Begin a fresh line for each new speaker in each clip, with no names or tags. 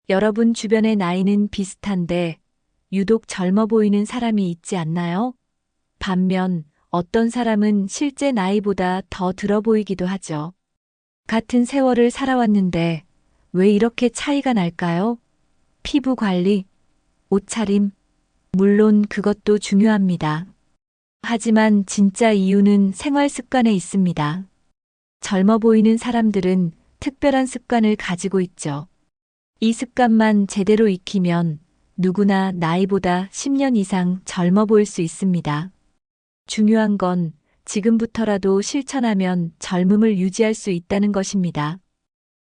여러분 주변의 나이는 비슷한데 유독 젊어 보이는 사람이 있지 않나요? 반면 어떤 사람은 실제 나이보다 더 들어 보이기도 하죠. 같은 세월을 살아왔는데 왜 이렇게 차이가 날까요? 피부 관리, 옷차림, 물론 그것도 중요합니다. 하지만 진짜 이유는 생활 습관에 있습니다. 젊어 보이는 사람들은 특별한 습관을 가지고 있죠. 이 습관만 제대로 익히면 누구나 나이보다 10년 이상 젊어 보일 수 있습니다. 중요한 건 지금부터라도 실천하면 젊음을 유지할 수 있다는 것입니다.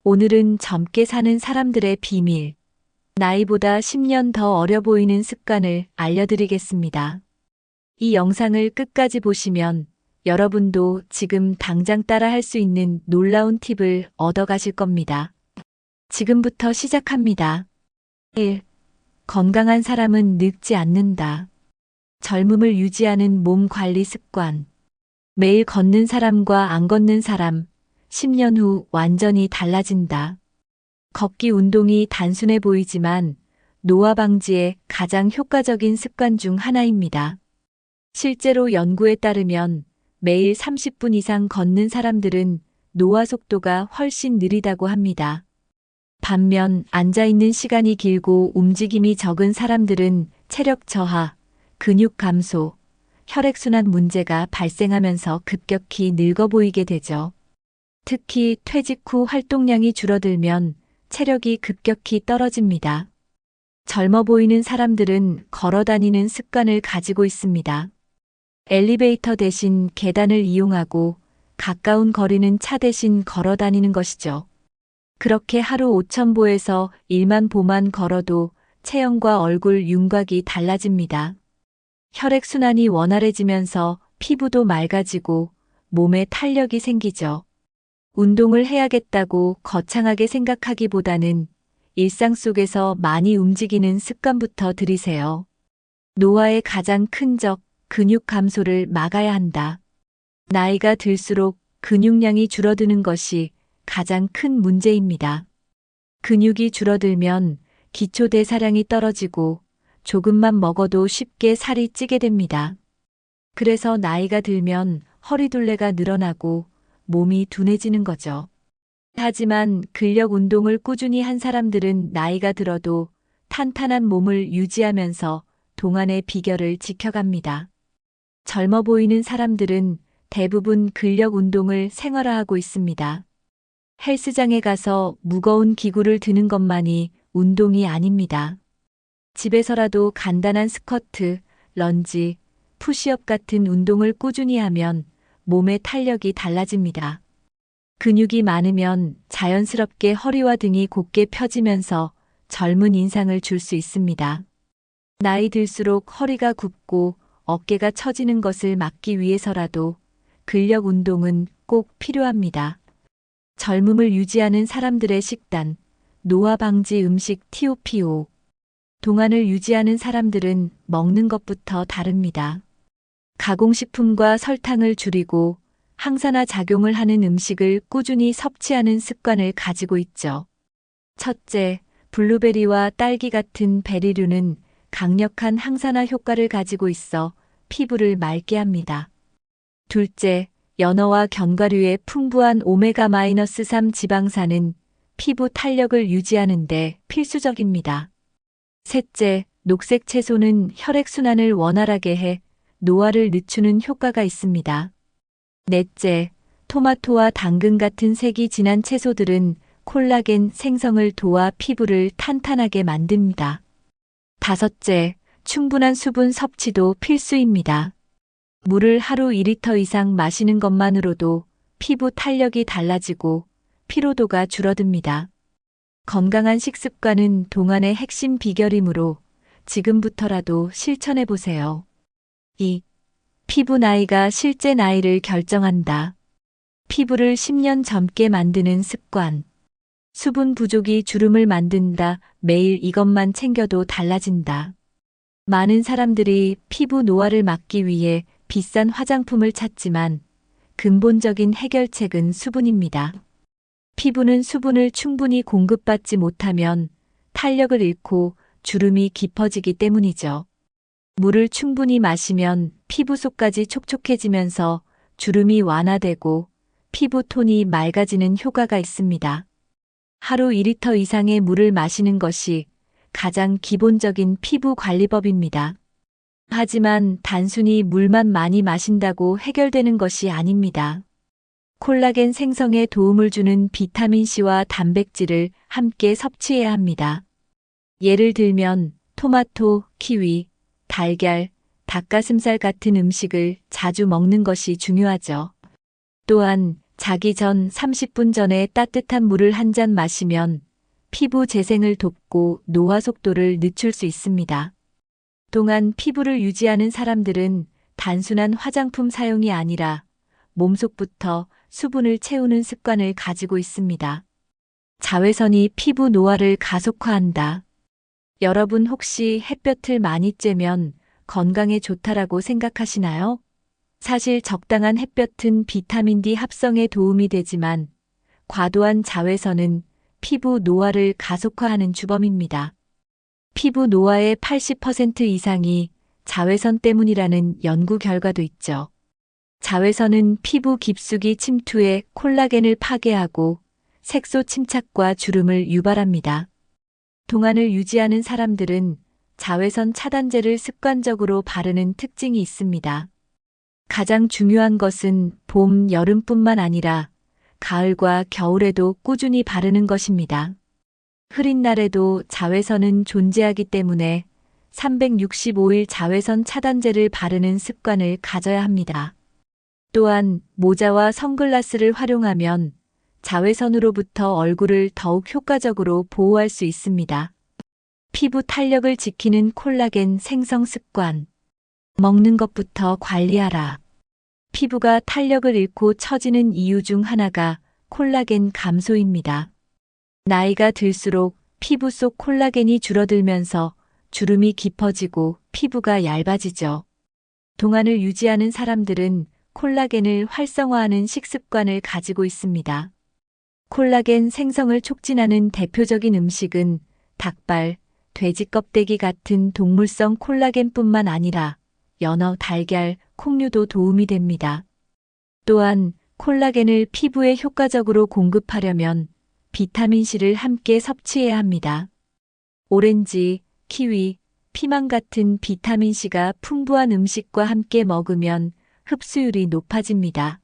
오늘은 젊게 사는 사람들의 비밀, 나이보다 10년 더 어려 보이는 습관을 알려드리겠습니다. 이 영상을 끝까지 보시면 여러분도 지금 당장 따라 할 수 있는 놀라운 팁을 얻어가실 겁니다. 지금부터 시작합니다. 1. 건강한 사람은 늙지 않는다. 젊음을 유지하는 몸 관리 습관. 매일 걷는 사람과 안 걷는 사람, 10년 후 완전히 달라진다. 걷기 운동이 단순해 보이지만 노화 방지에 가장 효과적인 습관 중 하나입니다. 실제로 연구에 따르면 매일 30분 이상 걷는 사람들은 노화 속도가 훨씬 느리다고 합니다. 반면 앉아있는 시간이 길고 움직임이 적은 사람들은 체력 저하, 근육 감소, 혈액순환 문제가 발생하면서 급격히 늙어 보이게 되죠. 특히 퇴직 후 활동량이 줄어들면 체력이 급격히 떨어집니다. 젊어 보이는 사람들은 걸어 다니는 습관을 가지고 있습니다. 엘리베이터 대신 계단을 이용하고 가까운 거리는 차 대신 걸어 다니는 것이죠. 그렇게 하루 5,000보에서 1만 보만 걸어도 체형과 얼굴 윤곽이 달라집니다. 혈액순환이 원활해지면서 피부도 맑아지고 몸에 탄력이 생기죠. 운동을 해야겠다고 거창하게 생각하기보다는 일상 속에서 많이 움직이는 습관부터 들이세요. 노화의 가장 큰 적, 근육 감소를 막아야 한다. 나이가 들수록 근육량이 줄어드는 것이 가장 큰 문제입니다. 근육이 줄어들면 기초 대사량이 떨어지고 조금만 먹어도 쉽게 살이 찌게 됩니다. 그래서 나이가 들면 허리둘레가 늘어나고 몸이 둔해지는 거죠. 하지만 근력 운동을 꾸준히 한 사람들은 나이가 들어도 탄탄한 몸을 유지하면서 동안의 비결을 지켜갑니다. 젊어 보이는 사람들은 대부분 근력 운동을 생활화하고 있습니다. 헬스장에 가서 무거운 기구를 드는 것만이 운동이 아닙니다. 집에서라도 간단한 스쿼트, 런지, 푸시업 같은 운동을 꾸준히 하면 몸의 탄력이 달라집니다. 근육이 많으면 자연스럽게 허리와 등이 곧게 펴지면서 젊은 인상을 줄 수 있습니다. 나이 들수록 허리가 굽고 어깨가 처지는 것을 막기 위해서라도 근력 운동은 꼭 필요합니다. 젊음을 유지하는 사람들의 식단, 노화 방지 음식 TOPO. 동안을 유지하는 사람들은 먹는 것부터 다릅니다. 가공식품과 설탕을 줄이고 항산화 작용을 하는 음식을 꾸준히 섭취하는 습관을 가지고 있죠. 첫째, 블루베리와 딸기 같은 베리류는 강력한 항산화 효과를 가지고 있어 피부를 맑게 합니다. 둘째, 연어와 견과류의 풍부한 오메가-3 지방산은 피부 탄력을 유지하는 데 필수적입니다. 셋째, 녹색 채소는 혈액순환을 원활하게 해 노화를 늦추는 효과가 있습니다. 넷째, 토마토와 당근 같은 색이 진한 채소들은 콜라겐 생성을 도와 피부를 탄탄하게 만듭니다. 다섯째, 충분한 수분 섭취도 필수입니다. 물을 하루 2리터 이상 마시는 것만으로도 피부 탄력이 달라지고 피로도가 줄어듭니다. 건강한 식습관은 동안의 핵심 비결이므로 지금부터라도 실천해 보세요. 2. 피부 나이가 실제 나이를 결정한다. 피부를 10년 젊게 만드는 습관. 수분 부족이 주름을 만든다. 매일 이것만 챙겨도 달라진다. 많은 사람들이 피부 노화를 막기 위해 비싼 화장품을 찾지만 근본적인 해결책은 수분입니다. 피부는 수분을 충분히 공급받지 못하면 탄력을 잃고 주름이 깊어지기 때문이죠. 물을 충분히 마시면 피부 속까지 촉촉해지면서 주름이 완화되고 피부 톤이 맑아지는 효과가 있습니다. 하루 2리터 이상의 물을 마시는 것이 가장 기본적인 피부 관리법입니다. 하지만 단순히 물만 많이 마신다고 해결되는 것이 아닙니다. 콜라겐 생성에 도움을 주는 비타민C와 단백질을 함께 섭취해야 합니다. 예를 들면 토마토, 키위, 달걀, 닭가슴살 같은 음식을 자주 먹는 것이 중요하죠. 또한 자기 전 30분 전에 따뜻한 물을 한 잔 마시면 피부 재생을 돕고 노화 속도를 늦출 수 있습니다. 또한 피부를 유지하는 사람들은 단순한 화장품 사용이 아니라 몸속부터 수분을 채우는 습관을 가지고 있습니다. 자외선이 피부 노화를 가속화한다. 여러분 혹시 햇볕을 많이 쬐면 건강에 좋다라고 생각하시나요? 사실 적당한 햇볕은 비타민 D 합성에 도움이 되지만 과도한 자외선은 피부 노화를 가속화하는 주범입니다. 피부 노화의 80% 이상이 자외선 때문이라는 연구 결과도 있죠. 자외선은 피부 깊숙이 침투해 콜라겐을 파괴하고 색소 침착과 주름을 유발합니다. 동안을 유지하는 사람들은 자외선 차단제를 습관적으로 바르는 특징이 있습니다. 가장 중요한 것은 봄, 여름뿐만 아니라 가을과 겨울에도 꾸준히 바르는 것입니다. 흐린 날에도 자외선은 존재하기 때문에 365일 자외선 차단제를 바르는 습관을 가져야 합니다. 또한 모자와 선글라스를 활용하면 자외선으로부터 얼굴을 더욱 효과적으로 보호할 수 있습니다. 피부 탄력을 지키는 콜라겐 생성 습관. 먹는 것부터 관리하라. 피부가 탄력을 잃고 처지는 이유 중 하나가 콜라겐 감소입니다. 나이가 들수록 피부 속 콜라겐이 줄어들면서 주름이 깊어지고 피부가 얇아지죠. 동안을 유지하는 사람들은 콜라겐을 활성화하는 식습관을 가지고 있습니다. 콜라겐 생성을 촉진하는 대표적인 음식은 닭발, 돼지 껍데기 같은 동물성 콜라겐뿐만 아니라 연어, 달걀, 콩류도 도움이 됩니다. 또한 콜라겐을 피부에 효과적으로 공급하려면 비타민C를 함께 섭취해야 합니다. 오렌지, 키위, 피망 같은 비타민C가 풍부한 음식과 함께 먹으면 흡수율이 높아집니다.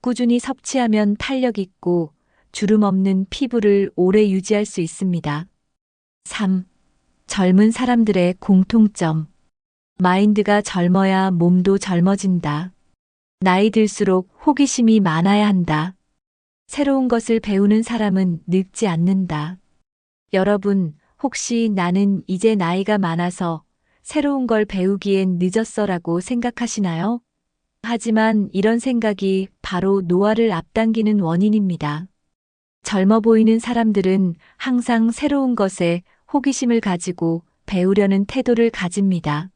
꾸준히 섭취하면 탄력 있고 주름 없는 피부를 오래 유지할 수 있습니다. 3. 젊은 사람들의 공통점. 마인드가 젊어야 몸도 젊어진다. 나이 들수록 호기심이 많아야 한다. 새로운 것을 배우는 사람은 늙지 않는다. 여러분, 혹시 나는 이제 나이가 많아서 새로운 걸 배우기엔 늦었어라고 생각하시나요? 하지만 이런 생각이 바로 노화를 앞당기는 원인입니다. 젊어 보이는 사람들은 항상 새로운 것에 호기심을 가지고 배우려는 태도를 가집니다.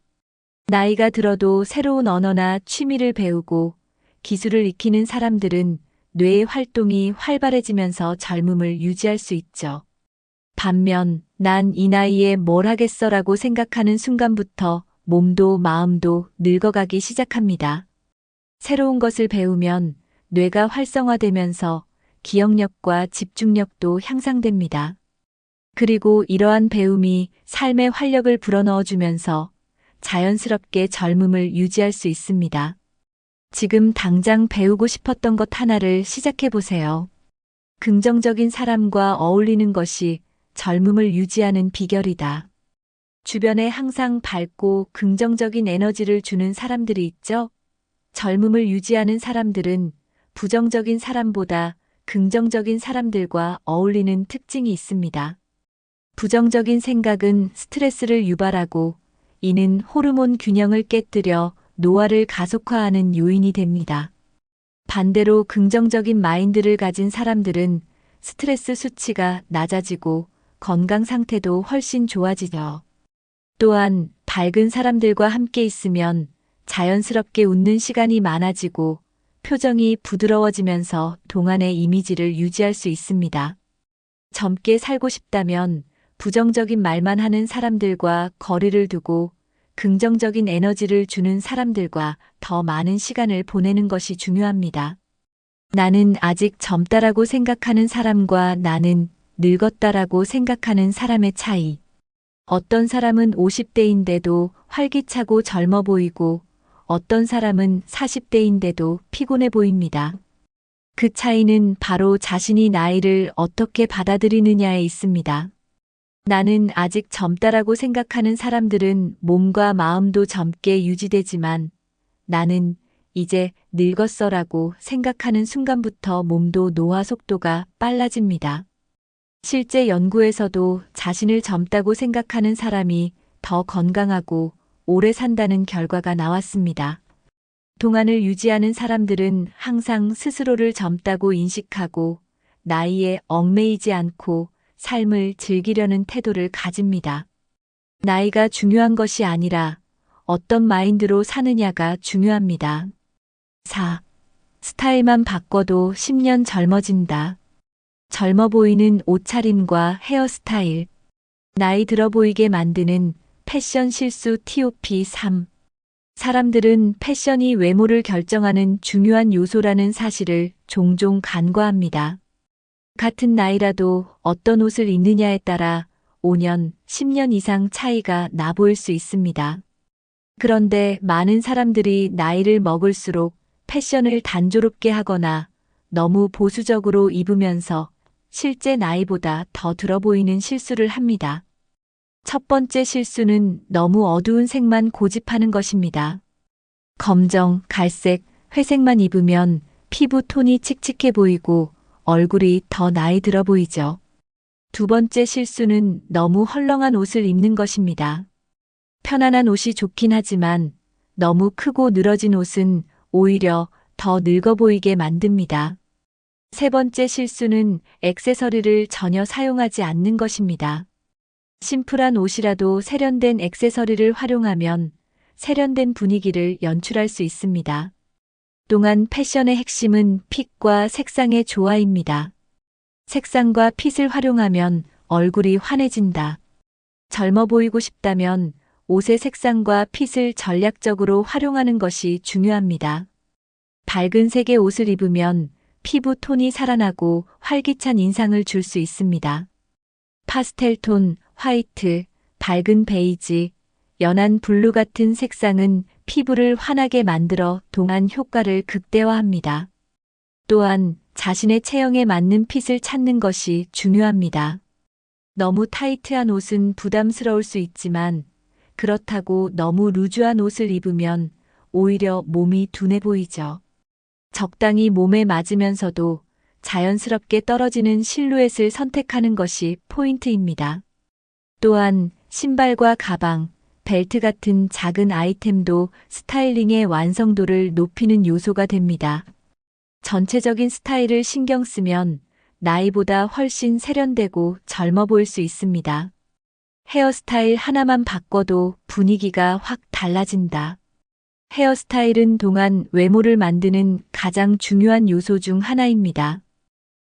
나이가 들어도 새로운 언어나 취미를 배우고 기술을 익히는 사람들은 뇌의 활동이 활발해지면서 젊음을 유지할 수 있죠. 반면 난 이 나이에 뭘 하겠어라고 생각하는 순간부터 몸도 마음도 늙어가기 시작합니다. 새로운 것을 배우면 뇌가 활성화되면서 기억력과 집중력도 향상됩니다. 그리고 이러한 배움이 삶의 활력을 불어넣어주면서 자연스럽게 젊음을 유지할 수 있습니다. 지금 당장 배우고 싶었던 것 하나를 시작해 보세요. 긍정적인 사람과 어울리는 것이 젊음을 유지하는 비결이다. 주변에 항상 밝고 긍정적인 에너지를 주는 사람들이 있죠? 젊음을 유지하는 사람들은 부정적인 사람보다 긍정적인 사람들과 어울리는 특징이 있습니다. 부정적인 생각은 스트레스를 유발하고 이는 호르몬 균형을 깨뜨려 노화를 가속화하는 요인이 됩니다. 반대로 긍정적인 마인드를 가진 사람들은 스트레스 수치가 낮아지고 건강 상태도 훨씬 좋아지죠. 또한 밝은 사람들과 함께 있으면 자연스럽게 웃는 시간이 많아지고 표정이 부드러워지면서 동안의 이미지를 유지할 수 있습니다. 젊게 살고 싶다면 부정적인 말만 하는 사람들과 거리를 두고 긍정적인 에너지를 주는 사람들과 더 많은 시간을 보내는 것이 중요합니다. 나는 아직 젊다라고 생각하는 사람과 나는 늙었다라고 생각하는 사람의 차이. 어떤 사람은 50대인데도 활기차고 젊어 보이고 어떤 사람은 40대인데도 피곤해 보입니다. 그 차이는 바로 자신이 나이를 어떻게 받아들이느냐에 있습니다. 나는 아직 젊다라고 생각하는 사람들은 몸과 마음도 젊게 유지되지만 나는 이제 늙었어라고 생각하는 순간부터 몸도 노화 속도가 빨라집니다. 실제 연구에서도 자신을 젊다고 생각하는 사람이 더 건강하고 오래 산다는 결과가 나왔습니다. 동안을 유지하는 사람들은 항상 스스로를 젊다고 인식하고 나이에 얽매이지 않고 삶을 즐기려는 태도를 가집니다. 나이가 중요한 것이 아니라 어떤 마인드로 사느냐가 중요합니다. 4. 스타일만 바꿔도 10년 젊어진다. 젊어 보이는 옷차림과 헤어스타일. 나이 들어 보이게 만드는 패션 실수 TOP 3. 사람들은 패션이 외모를 결정하는 중요한 요소라는 사실을 종종 간과합니다. 같은 나이라도 어떤 옷을 입느냐에 따라 5년, 10년 이상 차이가 나 보일 수 있습니다. 그런데 많은 사람들이 나이를 먹을수록 패션을 단조롭게 하거나 너무 보수적으로 입으면서 실제 나이보다 더 들어 보이는 실수를 합니다. 첫 번째 실수는 너무 어두운 색만 고집하는 것입니다. 검정, 갈색, 회색만 입으면 피부 톤이 칙칙해 보이고 얼굴이 더 나이 들어 보이죠. 두 번째 실수는 너무 헐렁한 옷을 입는 것입니다. 편안한 옷이 좋긴 하지만 너무 크고 늘어진 옷은 오히려 더 늙어 보이게 만듭니다. 세 번째 실수는 액세서리를 전혀 사용하지 않는 것입니다. 심플한 옷이라도 세련된 액세서리를 활용하면 세련된 분위기를 연출할 수 있습니다. 또한 패션의 핵심은 핏과 색상의 조화입니다. 색상과 핏을 활용하면 얼굴이 환해진다. 젊어 보이고 싶다면 옷의 색상과 핏을 전략적으로 활용하는 것이 중요합니다. 밝은 색의 옷을 입으면 피부 톤이 살아나고 활기찬 인상을 줄 수 있습니다. 파스텔 톤, 화이트, 밝은 베이지, 연한 블루 같은 색상은 피부를 환하게 만들어 동안 효과를 극대화합니다. 또한 자신의 체형에 맞는 핏을 찾는 것이 중요합니다. 너무 타이트한 옷은 부담스러울 수 있지만 그렇다고 너무 루즈한 옷을 입으면 오히려 몸이 둔해 보이죠. 적당히 몸에 맞으면서도 자연스럽게 떨어지는 실루엣을 선택하는 것이 포인트입니다. 또한 신발과 가방, 벨트 같은 작은 아이템도 스타일링의 완성도를 높이는 요소가 됩니다. 전체적인 스타일을 신경 쓰면 나이보다 훨씬 세련되고 젊어 보일 수 있습니다. 헤어스타일 하나만 바꿔도 분위기가 확 달라진다. 헤어스타일은 동안 외모를 만드는 가장 중요한 요소 중 하나입니다.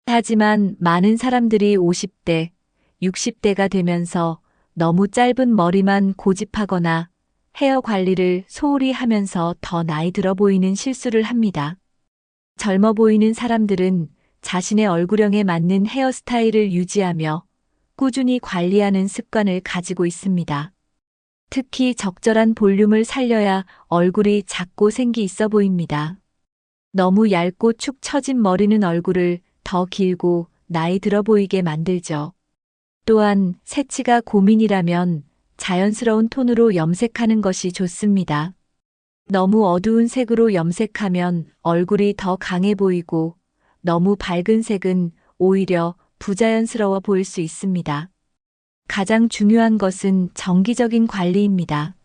하지만 많은 사람들이 50대, 60대가 되면서 너무 짧은 머리만 고집하거나 헤어 관리를 소홀히 하면서 더 나이 들어 보이는 실수를 합니다. 젊어 보이는 사람들은 자신의 얼굴형에 맞는 헤어스타일을 유지하며 꾸준히 관리하는 습관을 가지고 있습니다. 특히 적절한 볼륨을 살려야 얼굴이 작고 생기 있어 보입니다. 너무 얇고 축 처진 머리는 얼굴을 더 길고 나이 들어 보이게 만들죠. 또한 색치가 고민이라면 자연스러운 톤으로 염색하는 것이 좋습니다. 너무 어두운 색으로 염색하면 얼굴이 더 강해 보이고 너무 밝은 색은 오히려 부자연스러워 보일 수 있습니다. 가장 중요한 것은 정기적인 관리입니다.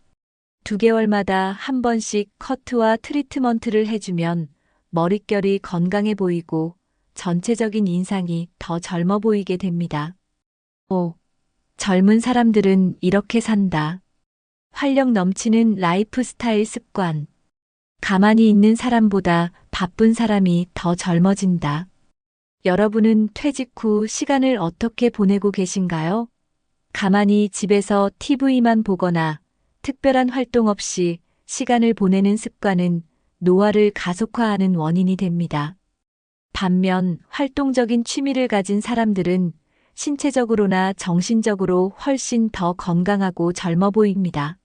2개월마다 한 번씩 커트와 트리트먼트를 해주면 머릿결이 건강해 보이고 전체적인 인상이 더 젊어 보이게 됩니다. 5. 젊은 사람들은 이렇게 산다. 활력 넘치는 라이프 스타일 습관. 가만히 있는 사람보다 바쁜 사람이 더 젊어진다. 여러분은 퇴직 후 시간을 어떻게 보내고 계신가요? 가만히 집에서 TV만 보거나 특별한 활동 없이 시간을 보내는 습관은 노화를 가속화하는 원인이 됩니다. 반면 활동적인 취미를 가진 사람들은 신체적으로나 정신적으로 훨씬 더 건강하고 젊어 보입니다.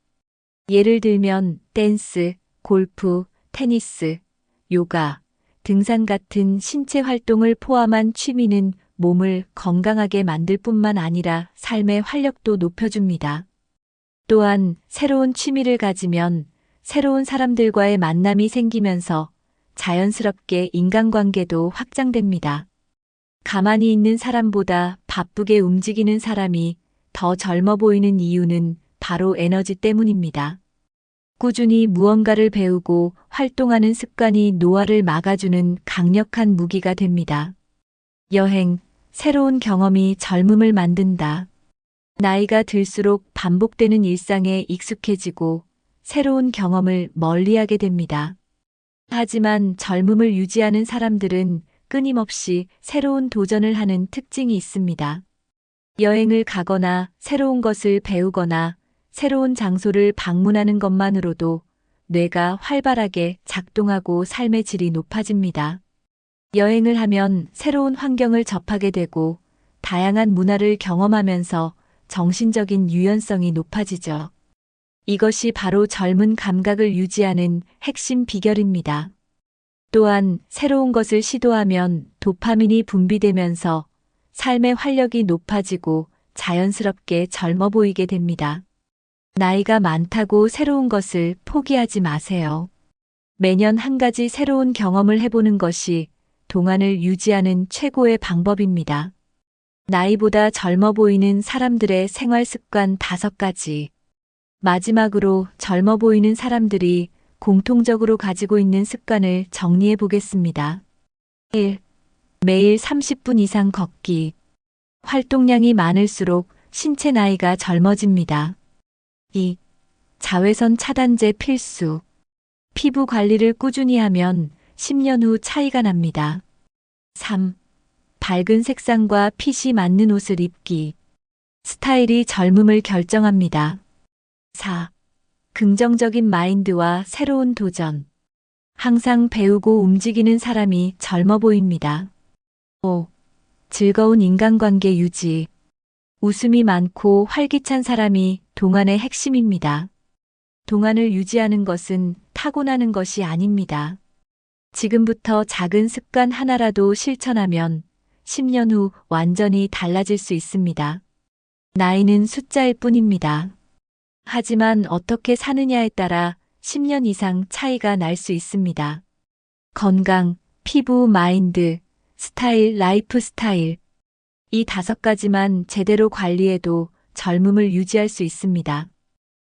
예를 들면 댄스, 골프, 테니스, 요가, 등산 같은 신체 활동을 포함한 취미는 몸을 건강하게 만들 뿐만 아니라 삶의 활력도 높여줍니다. 또한 새로운 취미를 가지면 새로운 사람들과의 만남이 생기면서 자연스럽게 인간관계도 확장됩니다. 가만히 있는 사람보다 바쁘게 움직이는 사람이 더 젊어 보이는 이유는 바로 에너지 때문입니다. 꾸준히 무언가를 배우고 활동하는 습관이 노화를 막아주는 강력한 무기가 됩니다. 여행, 새로운 경험이 젊음을 만든다. 나이가 들수록 반복되는 일상에 익숙해지고 새로운 경험을 멀리하게 됩니다. 하지만 젊음을 유지하는 사람들은 끊임없이 새로운 도전을 하는 특징이 있습니다. 여행을 가거나 새로운 것을 배우거나 새로운 장소를 방문하는 것만으로도 뇌가 활발하게 작동하고 삶의 질이 높아집니다. 여행을 하면 새로운 환경을 접하게 되고 다양한 문화를 경험하면서 정신적인 유연성이 높아지죠. 이것이 바로 젊은 감각을 유지하는 핵심 비결입니다. 또한 새로운 것을 시도하면 도파민이 분비되면서 삶의 활력이 높아지고 자연스럽게 젊어 보이게 됩니다. 나이가 많다고 새로운 것을 포기하지 마세요. 매년 한 가지 새로운 경험을 해보는 것이 동안을 유지하는 최고의 방법입니다. 나이보다 젊어 보이는 사람들의 생활 습관 5가지. 마지막으로 젊어 보이는 사람들이 공통적으로 가지고 있는 습관을 정리해 보겠습니다. 1. 매일 30분 이상 걷기. 활동량이 많을수록 신체 나이가 젊어집니다. 2. 자외선 차단제 필수. 피부 관리를 꾸준히 하면 10년 후 차이가 납니다. 3. 밝은 색상과 핏이 맞는 옷을 입기. 스타일이 젊음을 결정합니다. 4. 긍정적인 마인드와 새로운 도전. 항상 배우고 움직이는 사람이 젊어 보입니다. 5. 즐거운 인간관계 유지. 웃음이 많고 활기찬 사람이 동안의 핵심입니다. 동안을 유지하는 것은 타고나는 것이 아닙니다. 지금부터 작은 습관 하나라도 실천하면 10년 후 완전히 달라질 수 있습니다. 나이는 숫자일 뿐입니다. 하지만 어떻게 사느냐에 따라 10년 이상 차이가 날 수 있습니다. 건강, 피부, 마인드, 스타일, 라이프 스타일. 이 5가지만 제대로 관리해도 젊음을 유지할 수 있습니다.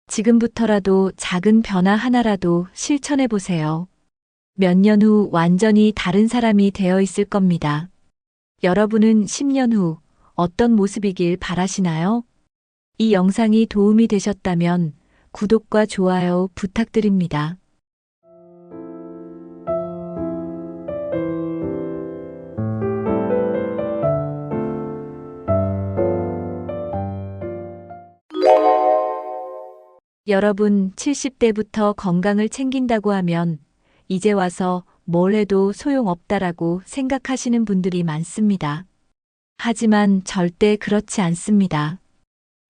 지금부터라도 작은 변화 하나라도 실천해 보세요. 몇 년 후 완전히 다른 사람이 되어 있을 겁니다. 여러분은 10년 후 어떤 모습이길 바라시나요? 이 영상이 도움이 되셨다면 구독과 좋아요 부탁드립니다. 여러분 70대부터 건강을 챙긴다고 하면 이제 와서 뭘 해도 소용없다라고 생각하시는 분들이 많습니다. 하지만 절대 그렇지 않습니다.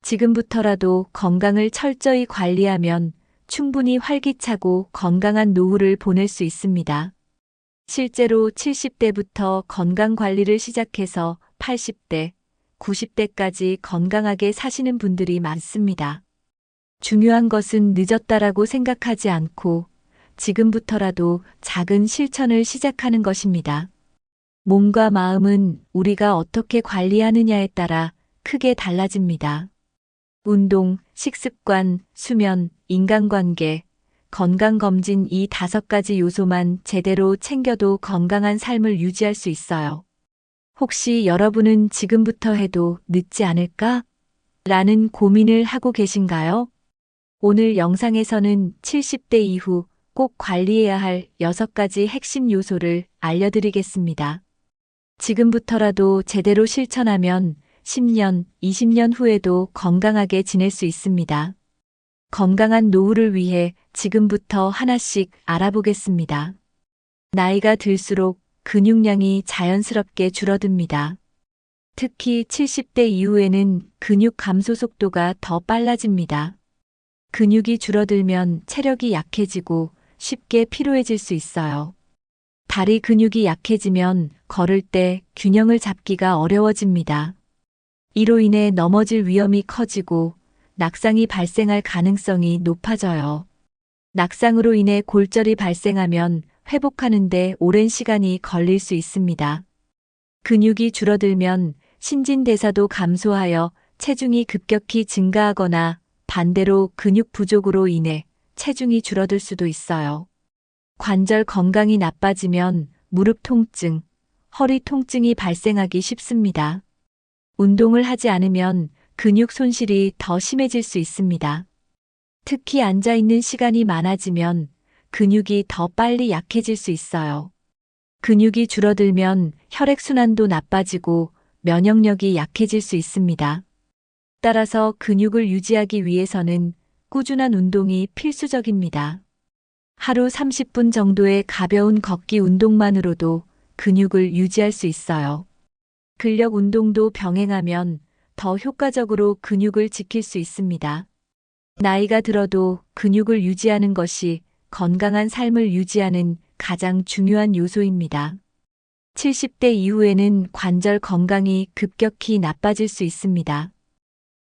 지금부터라도 건강을 철저히 관리하면 충분히 활기차고 건강한 노후를 보낼 수 있습니다. 실제로 70대부터 건강 관리를 시작해서 80대, 90대까지 건강하게 사시는 분들이 많습니다. 중요한 것은 늦었다라고 생각하지 않고 지금부터라도 작은 실천을 시작하는 것입니다. 몸과 마음은 우리가 어떻게 관리하느냐에 따라 크게 달라집니다. 운동, 식습관, 수면, 인간관계, 건강검진 이 5가지 요소만 제대로 챙겨도 건강한 삶을 유지할 수 있어요. 혹시 여러분은 지금부터 해도 늦지 않을까? 라는 고민을 하고 계신가요? 오늘 영상에서는 70대 이후 꼭 관리해야 할 6가지 핵심 요소를 알려드리겠습니다. 지금부터라도 제대로 실천하면 10년, 20년 후에도 건강하게 지낼 수 있습니다. 건강한 노후를 위해 지금부터 하나씩 알아보겠습니다. 나이가 들수록 근육량이 자연스럽게 줄어듭니다. 특히 70대 이후에는 근육 감소 속도가 더 빨라집니다. 근육이 줄어들면 체력이 약해지고 쉽게 피로해질 수 있어요. 다리 근육이 약해지면 걸을 때 균형을 잡기가 어려워집니다. 이로 인해 넘어질 위험이 커지고 낙상이 발생할 가능성이 높아져요. 낙상으로 인해 골절이 발생하면 회복하는데 오랜 시간이 걸릴 수 있습니다. 근육이 줄어들면 신진대사도 감소하여 체중이 급격히 증가하거나 반대로 근육 부족으로 인해 체중이 줄어들 수도 있어요. 관절 건강이 나빠지면 무릎 통증, 허리 통증이 발생하기 쉽습니다. 운동을 하지 않으면 근육 손실이 더 심해질 수 있습니다. 특히 앉아 있는 시간이 많아지면 근육이 더 빨리 약해질 수 있어요. 근육이 줄어들면 혈액순환도 나빠지고 면역력이 약해질 수 있습니다. 따라서 근육을 유지하기 위해서는 꾸준한 운동이 필수적입니다. 하루 30분 정도의 가벼운 걷기 운동만으로도 근육을 유지할 수 있어요. 근력 운동도 병행하면 더 효과적으로 근육을 지킬 수 있습니다. 나이가 들어도 근육을 유지하는 것이 건강한 삶을 유지하는 가장 중요한 요소입니다. 70대 이후에는 관절 건강이 급격히 나빠질 수 있습니다.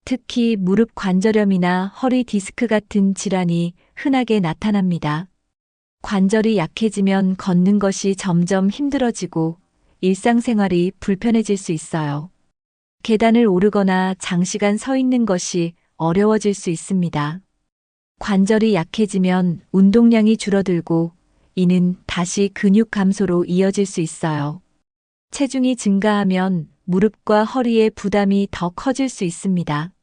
특히 무릎 관절염이나 허리 디스크 같은 질환이 흔하게 나타납니다. 관절이 약해지면 걷는 것이 점점 힘들어지고 일상생활이 불편해질 수 있어요. 계단을 오르거나 장시간 서 있는 것이 어려워질 수 있습니다. 관절이 약해지면 운동량이 줄어들고 이는 다시 근육 감소로 이어질 수 있어요. 체중이 증가하면 무릎과 허리의 부담이 더 커질 수 있습니다.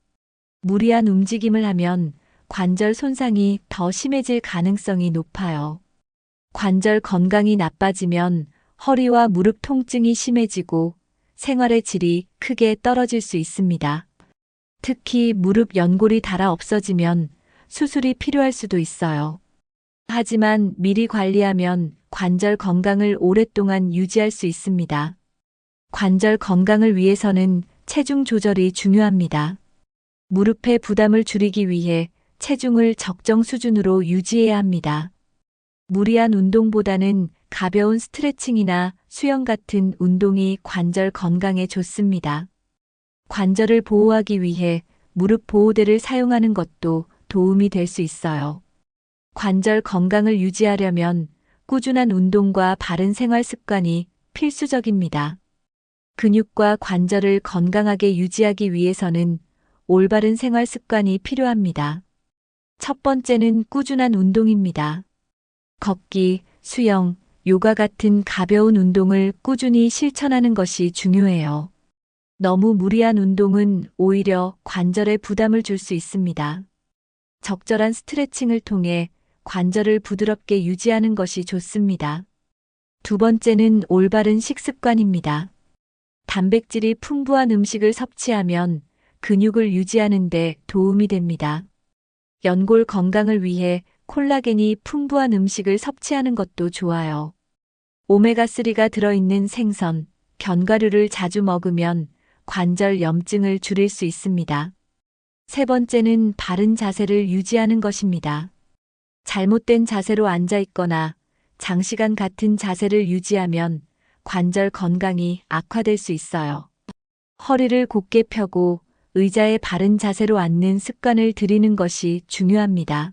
무리한 움직임을 하면 관절 손상이 더 심해질 가능성이 높아요. 관절 건강이 나빠지면 허리와 무릎 통증이 심해지고 생활의 질이 크게 떨어질 수 있습니다. 특히 무릎 연골이 닳아 없어지면 수술이 필요할 수도 있어요. 하지만 미리 관리하면 관절 건강을 오랫동안 유지할 수 있습니다. 관절 건강을 위해서는 체중 조절이 중요합니다. 무릎의 부담을 줄이기 위해 체중을 적정 수준으로 유지해야 합니다. 무리한 운동보다는 가벼운 스트레칭이나 수영 같은 운동이 관절 건강에 좋습니다. 관절을 보호하기 위해 무릎 보호대를 사용하는 것도 도움이 될 수 있어요. 관절 건강을 유지하려면 꾸준한 운동과 바른 생활 습관이 필수적입니다. 근육과 관절을 건강하게 유지하기 위해서는 올바른 생활 습관이 필요합니다. 첫 번째는 꾸준한 운동입니다. 걷기, 수영, 요가 같은 가벼운 운동을 꾸준히 실천하는 것이 중요해요. 너무 무리한 운동은 오히려 관절에 부담을 줄 수 있습니다. 적절한 스트레칭을 통해 관절을 부드럽게 유지하는 것이 좋습니다. 두 번째는 올바른 식습관입니다. 단백질이 풍부한 음식을 섭취하면 근육을 유지하는 데 도움이 됩니다. 연골 건강을 위해 콜라겐이 풍부한 음식을 섭취하는 것도 좋아요. 오메가3가 들어있는 생선, 견과류를 자주 먹으면 관절 염증을 줄일 수 있습니다. 세 번째는 바른 자세를 유지하는 것입니다. 잘못된 자세로 앉아 있거나 장시간 같은 자세를 유지하면 관절 건강이 악화될 수 있어요. 허리를 곧게 펴고 의자에 바른 자세로 앉는 습관을 들이는 것이 중요합니다.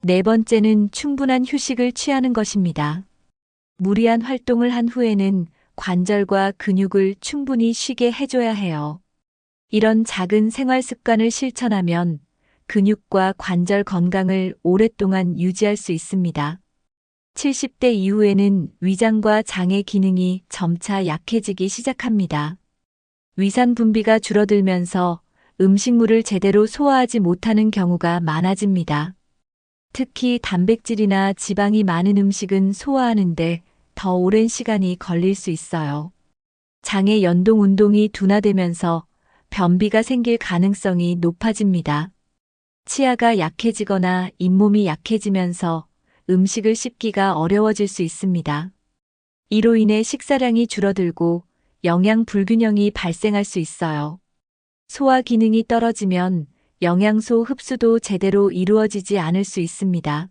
네 번째는 충분한 휴식을 취하는 것입니다. 무리한 활동을 한 후에는 관절과 근육을 충분히 쉬게 해줘야 해요. 이런 작은 생활 습관을 실천하면 근육과 관절 건강을 오랫동안 유지할 수 있습니다. 70대 이후에는 위장과 장의 기능이 점차 약해지기 시작합니다. 위산 분비가 줄어들면서 음식물을 제대로 소화하지 못하는 경우가 많아집니다. 특히 단백질이나 지방이 많은 음식은 소화하는데 더 오랜 시간이 걸릴 수 있어요. 장의 연동 운동이 둔화되면서 변비가 생길 가능성이 높아집니다. 치아가 약해지거나 잇몸이 약해지면서 음식을 씹기가 어려워질 수 있습니다. 이로 인해 식사량이 줄어들고 영양 불균형이 발생할 수 있어요. 소화 기능이 떨어지면 영양소 흡수도 제대로 이루어지지 않을 수 있습니다.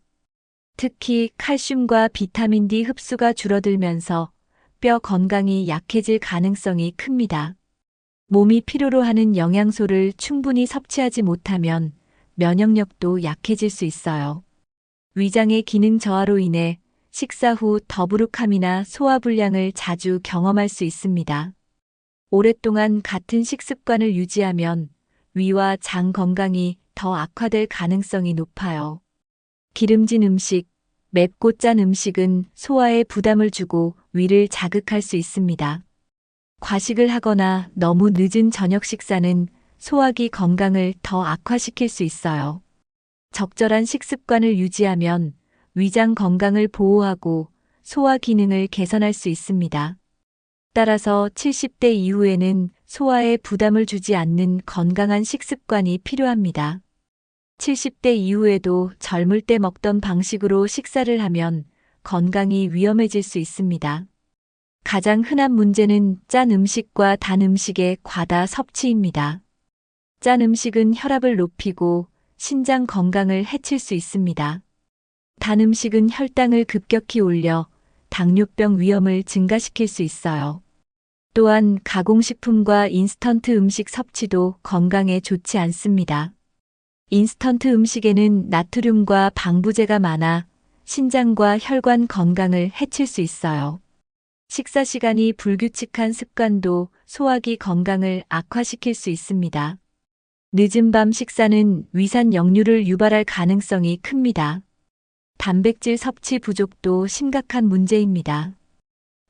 특히 칼슘과 비타민 D 흡수가 줄어들면서 뼈 건강이 약해질 가능성이 큽니다. 몸이 필요로 하는 영양소를 충분히 섭취하지 못하면 면역력도 약해질 수 있어요. 위장의 기능 저하로 인해 식사 후 더부룩함이나 소화불량을 자주 경험할 수 있습니다. 오랫동안 같은 식습관을 유지하면 위와 장 건강이 더 악화될 가능성이 높아요. 기름진 음식, 맵고 짠 음식은 소화에 부담을 주고 위를 자극할 수 있습니다. 과식을 하거나 너무 늦은 저녁 식사는 소화기 건강을 더 악화시킬 수 있어요. 적절한 식습관을 유지하면 위장 건강을 보호하고 소화 기능을 개선할 수 있습니다. 따라서 70대 이후에는 소화에 부담을 주지 않는 건강한 식습관이 필요합니다. 70대 이후에도 젊을 때 먹던 방식으로 식사를 하면 건강이 위험해질 수 있습니다. 가장 흔한 문제는 짠 음식과 단 음식의 과다 섭취입니다. 짠 음식은 혈압을 높이고 신장 건강을 해칠 수 있습니다. 단 음식은 혈당을 급격히 올려 당뇨병 위험을 증가시킬 수 있어요. 또한 가공식품과 인스턴트 음식 섭취도 건강에 좋지 않습니다. 인스턴트 음식에는 나트륨과 방부제가 많아 신장과 혈관 건강을 해칠 수 있어요. 식사 시간이 불규칙한 습관도 소화기 건강을 악화시킬 수 있습니다. 늦은 밤 식사는 위산 역류를 유발할 가능성이 큽니다. 단백질 섭취 부족도 심각한 문제입니다.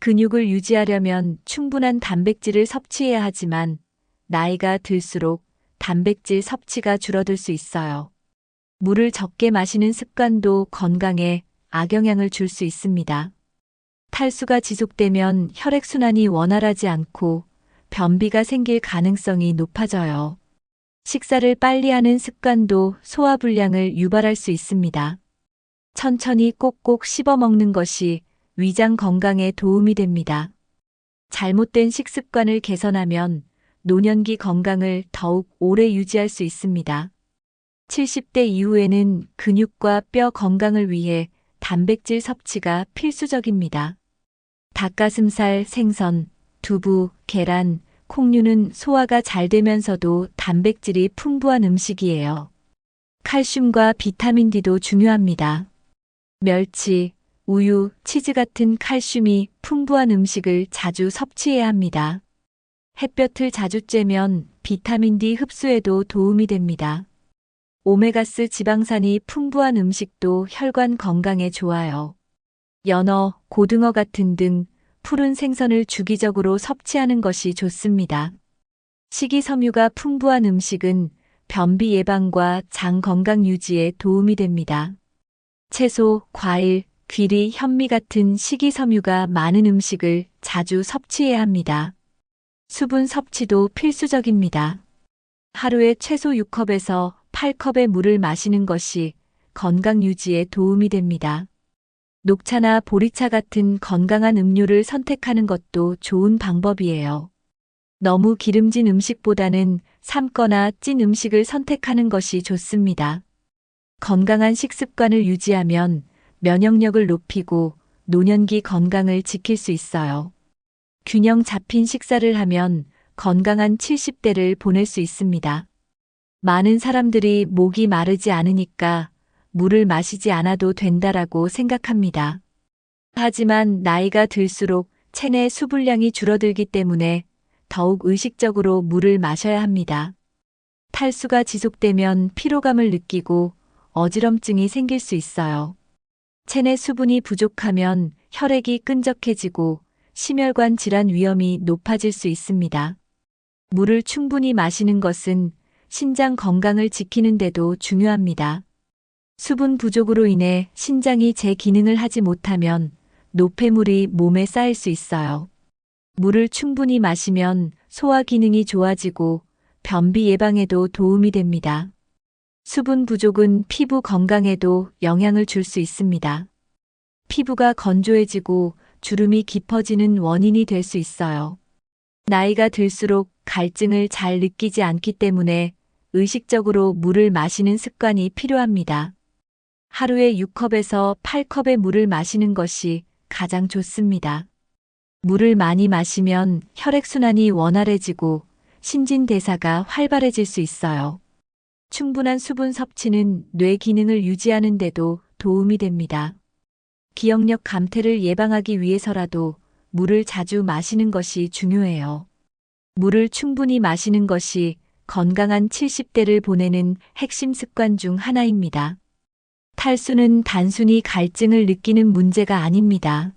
근육을 유지하려면 충분한 단백질을 섭취해야 하지만 나이가 들수록 단백질 섭취가 줄어들 수 있어요. 물을 적게 마시는 습관도 건강에 악영향을 줄 수 있습니다. 탈수가 지속되면 혈액순환이 원활하지 않고 변비가 생길 가능성이 높아져요. 식사를 빨리 하는 습관도 소화불량을 유발할 수 있습니다. 천천히 꼭꼭 씹어 먹는 것이 위장 건강에 도움이 됩니다. 잘못된 식습관을 개선하면 노년기 건강을 더욱 오래 유지할 수 있습니다. 70대 이후에는 근육과 뼈 건강을 위해 단백질 섭취가 필수적입니다. 닭가슴살, 생선, 두부, 계란, 콩류는 소화가 잘 되면서도 단백질이 풍부한 음식이에요. 칼슘과 비타민 D도 중요합니다. 멸치, 우유, 치즈 같은 칼슘이 풍부한 음식을 자주 섭취해야 합니다. 햇볕을 자주 쬐면 비타민 D 흡수에도 도움이 됩니다. 오메가스 지방산이 풍부한 음식도 혈관 건강에 좋아요. 연어, 고등어 같은 등 푸른 생선을 주기적으로 섭취하는 것이 좋습니다. 식이섬유가 풍부한 음식은 변비 예방과 장 건강 유지에 도움이 됩니다. 채소, 과일, 귀리, 현미 같은 식이섬유가 많은 음식을 자주 섭취해야 합니다. 수분 섭취도 필수적입니다. 하루에 최소 6컵에서 8컵의 물을 마시는 것이 건강 유지에 도움이 됩니다. 녹차나 보리차 같은 건강한 음료를 선택하는 것도 좋은 방법이에요. 너무 기름진 음식보다는 삶거나 찐 음식을 선택하는 것이 좋습니다. 건강한 식습관을 유지하면 면역력을 높이고 노년기 건강을 지킬 수 있어요. 균형 잡힌 식사를 하면 건강한 70대를 보낼 수 있습니다. 많은 사람들이 목이 마르지 않으니까 물을 마시지 않아도 된다라고 생각합니다. 하지만 나이가 들수록 체내 수분량이 줄어들기 때문에 더욱 의식적으로 물을 마셔야 합니다. 탈수가 지속되면 피로감을 느끼고 어지럼증이 생길 수 있어요. 체내 수분이 부족하면 혈액이 끈적해지고 심혈관 질환 위험이 높아질 수 있습니다. 물을 충분히 마시는 것은 신장 건강을 지키는 데도 중요합니다. 수분 부족으로 인해 신장이 제 기능을 하지 못하면 노폐물이 몸에 쌓일 수 있어요. 물을 충분히 마시면 소화 기능이 좋아지고 변비 예방에도 도움이 됩니다. 수분 부족은 피부 건강에도 영향을 줄 수 있습니다. 피부가 건조해지고 주름이 깊어지는 원인이 될 수 있어요. 나이가 들수록 갈증을 잘 느끼지 않기 때문에 의식적으로 물을 마시는 습관이 필요합니다. 하루에 6컵에서 8컵의 물을 마시는 것이 가장 좋습니다. 물을 많이 마시면 혈액순환이 원활해지고 신진대사가 활발해질 수 있어요. 충분한 수분 섭취는 뇌 기능을 유지하는 데도 도움이 됩니다. 기억력 감퇴를 예방하기 위해서라도 물을 자주 마시는 것이 중요해요. 물을 충분히 마시는 것이 건강한 70대를 보내는 핵심 습관 중 하나입니다. 탈수는 단순히 갈증을 느끼는 문제가 아닙니다.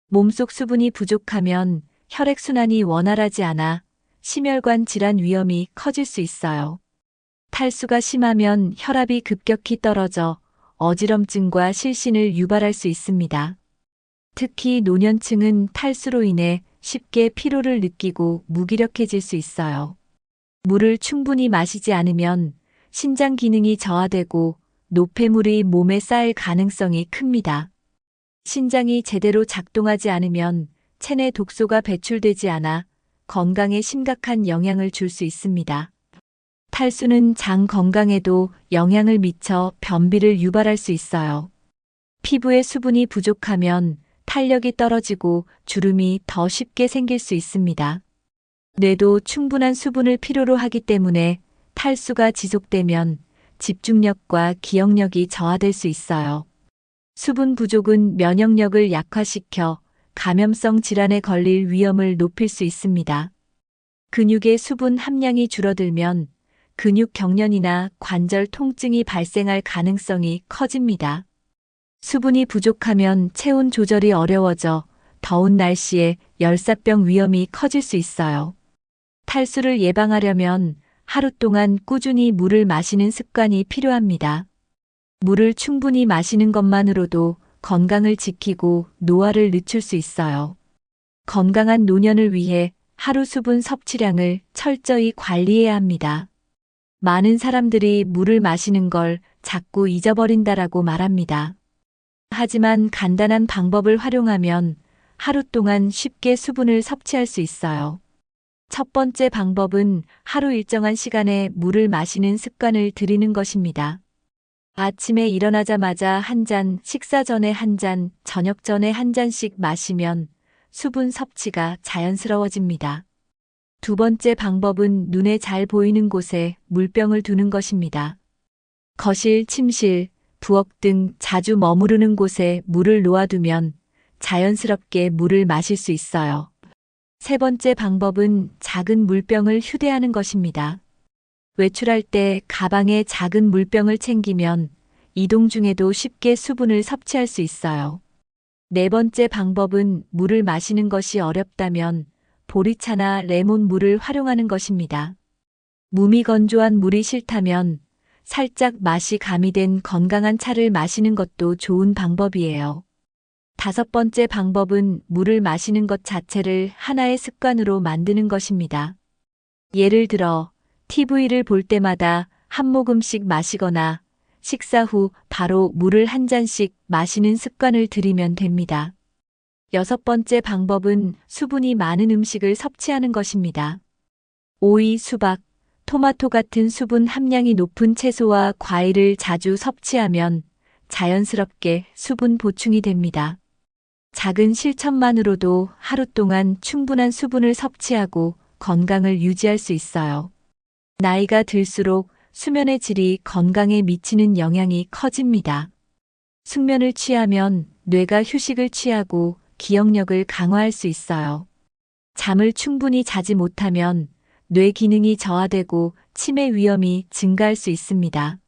몸속 수분이 부족하면 혈액순환이 원활하지 않아 심혈관 질환 위험이 커질 수 있어요. 탈수가 심하면 혈압이 급격히 떨어져 어지럼증과 실신을 유발할 수 있습니다. 특히 노년층은 탈수로 인해 쉽게 피로를 느끼고 무기력해질 수 있어요. 물을 충분히 마시지 않으면 신장 기능이 저하되고 노폐물이 몸에 쌓일 가능성이 큽니다. 신장이 제대로 작동하지 않으면 체내 독소가 배출되지 않아 건강에 심각한 영향을 줄 수 있습니다. 탈수는 장 건강에도 영향을 미쳐 변비를 유발할 수 있어요. 피부에 수분이 부족하면 탄력이 떨어지고 주름이 더 쉽게 생길 수 있습니다. 뇌도 충분한 수분을 필요로 하기 때문에 탈수가 지속되면 집중력과 기억력이 저하될 수 있어요. 수분 부족은 면역력을 약화시켜 감염성 질환에 걸릴 위험을 높일 수 있습니다. 근육의 수분 함량이 줄어들면 근육 경련이나 관절 통증이 발생할 가능성이 커집니다. 수분이 부족하면 체온 조절이 어려워져 더운 날씨에 열사병 위험이 커질 수 있어요. 탈수를 예방하려면 하루 동안 꾸준히 물을 마시는 습관이 필요합니다. 물을 충분히 마시는 것만으로도 건강을 지키고 노화를 늦출 수 있어요. 건강한 노년을 위해 하루 수분 섭취량을 철저히 관리해야 합니다. 많은 사람들이 물을 마시는 걸 자꾸 잊어버린다라고 말합니다. 하지만 간단한 방법을 활용하면 하루 동안 쉽게 수분을 섭취할 수 있어요. 첫 번째 방법은 하루 일정한 시간에 물을 마시는 습관을 들이는 것입니다. 아침에 일어나자마자 한 잔, 식사 전에 한 잔, 저녁 전에 한 잔씩 마시면 수분 섭취가 자연스러워집니다. 두 번째 방법은 눈에 잘 보이는 곳에 물병을 두는 것입니다. 거실, 침실, 부엌 등 자주 머무르는 곳에 물을 놓아두면 자연스럽게 물을 마실 수 있어요. 세 번째 방법은 작은 물병을 휴대하는 것입니다. 외출할 때 가방에 작은 물병을 챙기면 이동 중에도 쉽게 수분을 섭취할 수 있어요. 네 번째 방법은 물을 마시는 것이 어렵다면 보리차나 레몬물을 활용하는 것입니다. 몸이 건조한 물이 싫다면 살짝 맛이 가미된 건강한 차를 마시는 것도 좋은 방법이에요. 다섯 번째 방법은 물을 마시는 것 자체를 하나의 습관으로 만드는 것입니다. 예를 들어 TV를 볼 때마다 한 모금씩 마시거나 식사 후 바로 물을 한 잔씩 마시는 습관을 들이면 됩니다. 여섯 번째 방법은 수분이 많은 음식을 섭취하는 것입니다. 오이, 수박, 토마토 같은 수분 함량이 높은 채소와 과일을 자주 섭취하면 자연스럽게 수분 보충이 됩니다. 작은 실천만으로도 하루 동안 충분한 수분을 섭취하고 건강을 유지할 수 있어요. 나이가 들수록 수면의 질이 건강에 미치는 영향이 커집니다. 숙면을 취하면 뇌가 휴식을 취하고 기억력을 강화할 수 있어요. 잠을 충분히 자지 못하면 뇌 기능이 저하되고 치매 위험이 증가할 수 있습니다.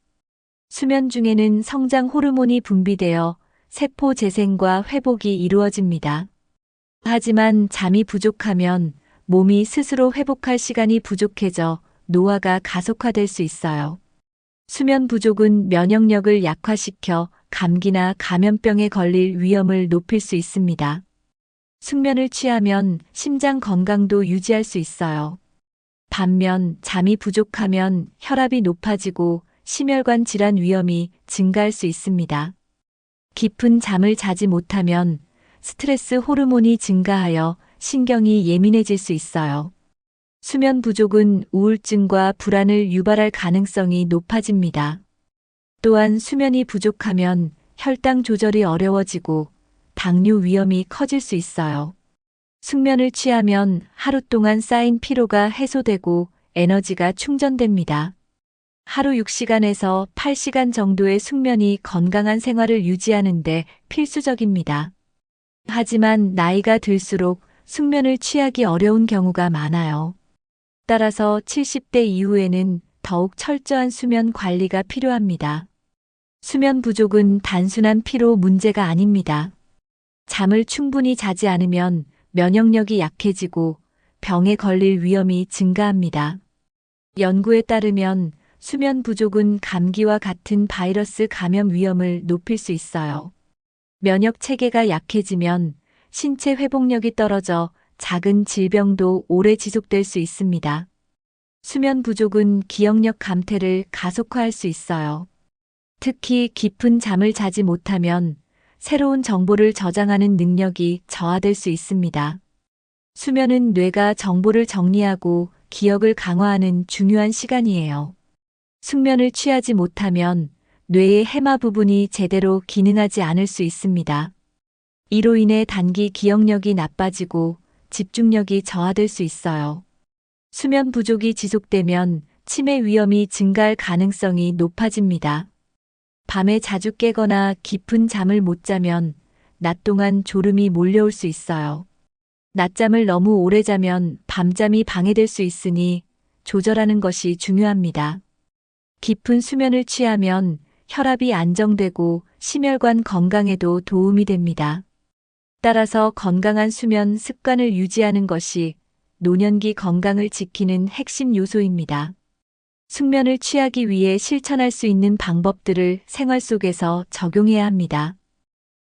수면 중에는 성장 호르몬이 분비되어 세포 재생과 회복이 이루어집니다. 하지만 잠이 부족하면 몸이 스스로 회복할 시간이 부족해져 노화가 가속화될 수 있어요. 수면 부족은 면역력을 약화시켜 감기나 감염병에 걸릴 위험을 높일 수 있습니다. 숙면을 취하면 심장 건강도 유지할 수 있어요. 반면 잠이 부족하면 혈압이 높아지고 심혈관 질환 위험이 증가할 수 있습니다. 깊은 잠을 자지 못하면 스트레스 호르몬이 증가하여 신경이 예민해질 수 있어요. 수면 부족은 우울증과 불안을 유발할 가능성이 높아집니다. 또한 수면이 부족하면 혈당 조절이 어려워지고 당뇨 위험이 커질 수 있어요. 숙면을 취하면 하루 동안 쌓인 피로가 해소되고 에너지가 충전됩니다. 하루 6시간에서 8시간 정도의 숙면이 건강한 생활을 유지하는 데 필수적입니다. 하지만 나이가 들수록 숙면을 취하기 어려운 경우가 많아요. 따라서 70대 이후에는 더욱 철저한 수면 관리가 필요합니다. 수면 부족은 단순한 피로 문제가 아닙니다. 잠을 충분히 자지 않으면 면역력이 약해지고 병에 걸릴 위험이 증가합니다. 연구에 따르면 수면 부족은 감기와 같은 바이러스 감염 위험을 높일 수 있어요. 면역 체계가 약해지면 신체 회복력이 떨어져 작은 질병도 오래 지속될 수 있습니다. 수면 부족은 기억력 감퇴를 가속화할 수 있어요. 특히 깊은 잠을 자지 못하면 새로운 정보를 저장하는 능력이 저하될 수 있습니다. 수면은 뇌가 정보를 정리하고 기억을 강화하는 중요한 시간이에요. 숙면을 취하지 못하면 뇌의 해마 부분이 제대로 기능하지 않을 수 있습니다. 이로 인해 단기 기억력이 나빠지고 집중력이 저하될 수 있어요. 수면 부족이 지속되면 치매 위험이 증가할 가능성이 높아집니다. 밤에 자주 깨거나 깊은 잠을 못 자면 낮 동안 졸음이 몰려올 수 있어요. 낮잠을 너무 오래 자면 밤잠이 방해될 수 있으니 조절하는 것이 중요합니다. 깊은 수면을 취하면 혈압이 안정되고 심혈관 건강에도 도움이 됩니다. 따라서 건강한 수면 습관을 유지하는 것이 노년기 건강을 지키는 핵심 요소입니다. 숙면을 취하기 위해 실천할 수 있는 방법들을 생활 속에서 적용해야 합니다.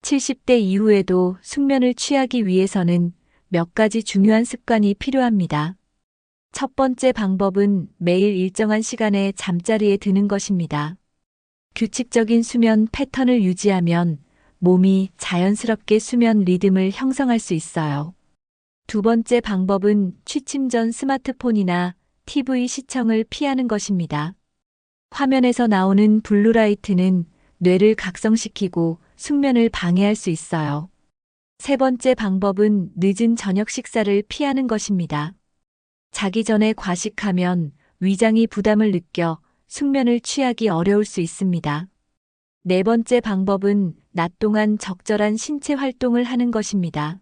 70대 이후에도 숙면을 취하기 위해서는 몇 가지 중요한 습관이 필요합니다. 첫 번째 방법은 매일 일정한 시간에 잠자리에 드는 것입니다. 규칙적인 수면 패턴을 유지하면 몸이 자연스럽게 수면 리듬을 형성할 수 있어요. 두 번째 방법은 취침 전 스마트폰이나 TV 시청을 피하는 것입니다. 화면에서 나오는 블루라이트는 뇌를 각성시키고 숙면을 방해할 수 있어요. 세 번째 방법은 늦은 저녁 식사를 피하는 것입니다. 자기 전에 과식하면 위장이 부담을 느껴 숙면을 취하기 어려울 수 있습니다. 네 번째 방법은 낮 동안 적절한 신체 활동을 하는 것입니다.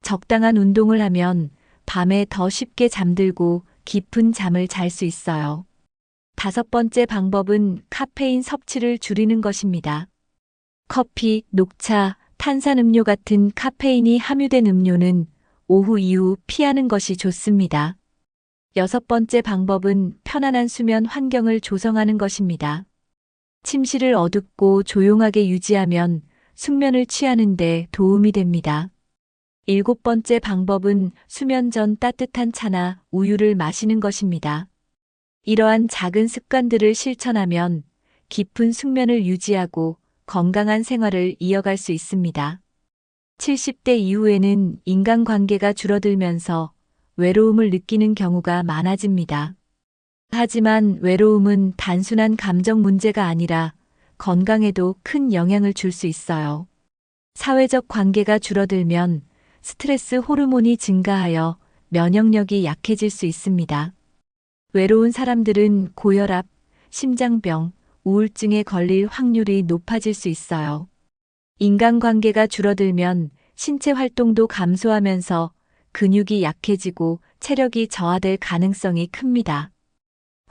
적당한 운동을 하면 밤에 더 쉽게 잠들고 깊은 잠을 잘 수 있어요. 다섯 번째 방법은 카페인 섭취를 줄이는 것입니다. 커피, 녹차, 탄산음료 같은 카페인이 함유된 음료는 오후 이후 피하는 것이 좋습니다. 여섯 번째 방법은 편안한 수면 환경을 조성하는 것입니다. 침실을 어둡고 조용하게 유지하면 숙면을 취하는 데 도움이 됩니다. 일곱 번째 방법은 수면 전 따뜻한 차나 우유를 마시는 것입니다. 이러한 작은 습관들을 실천하면 깊은 숙면을 유지하고 건강한 생활을 이어갈 수 있습니다. 70대 이후에는 인간관계가 줄어들면서 외로움을 느끼는 경우가 많아집니다. 하지만 외로움은 단순한 감정 문제가 아니라 건강에도 큰 영향을 줄 수 있어요. 사회적 관계가 줄어들면 스트레스 호르몬이 증가하여 면역력이 약해질 수 있습니다. 외로운 사람들은 고혈압, 심장병, 우울증에 걸릴 확률이 높아질 수 있어요. 인간관계가 줄어들면 신체 활동도 감소하면서 근육이 약해지고 체력이 저하될 가능성이 큽니다.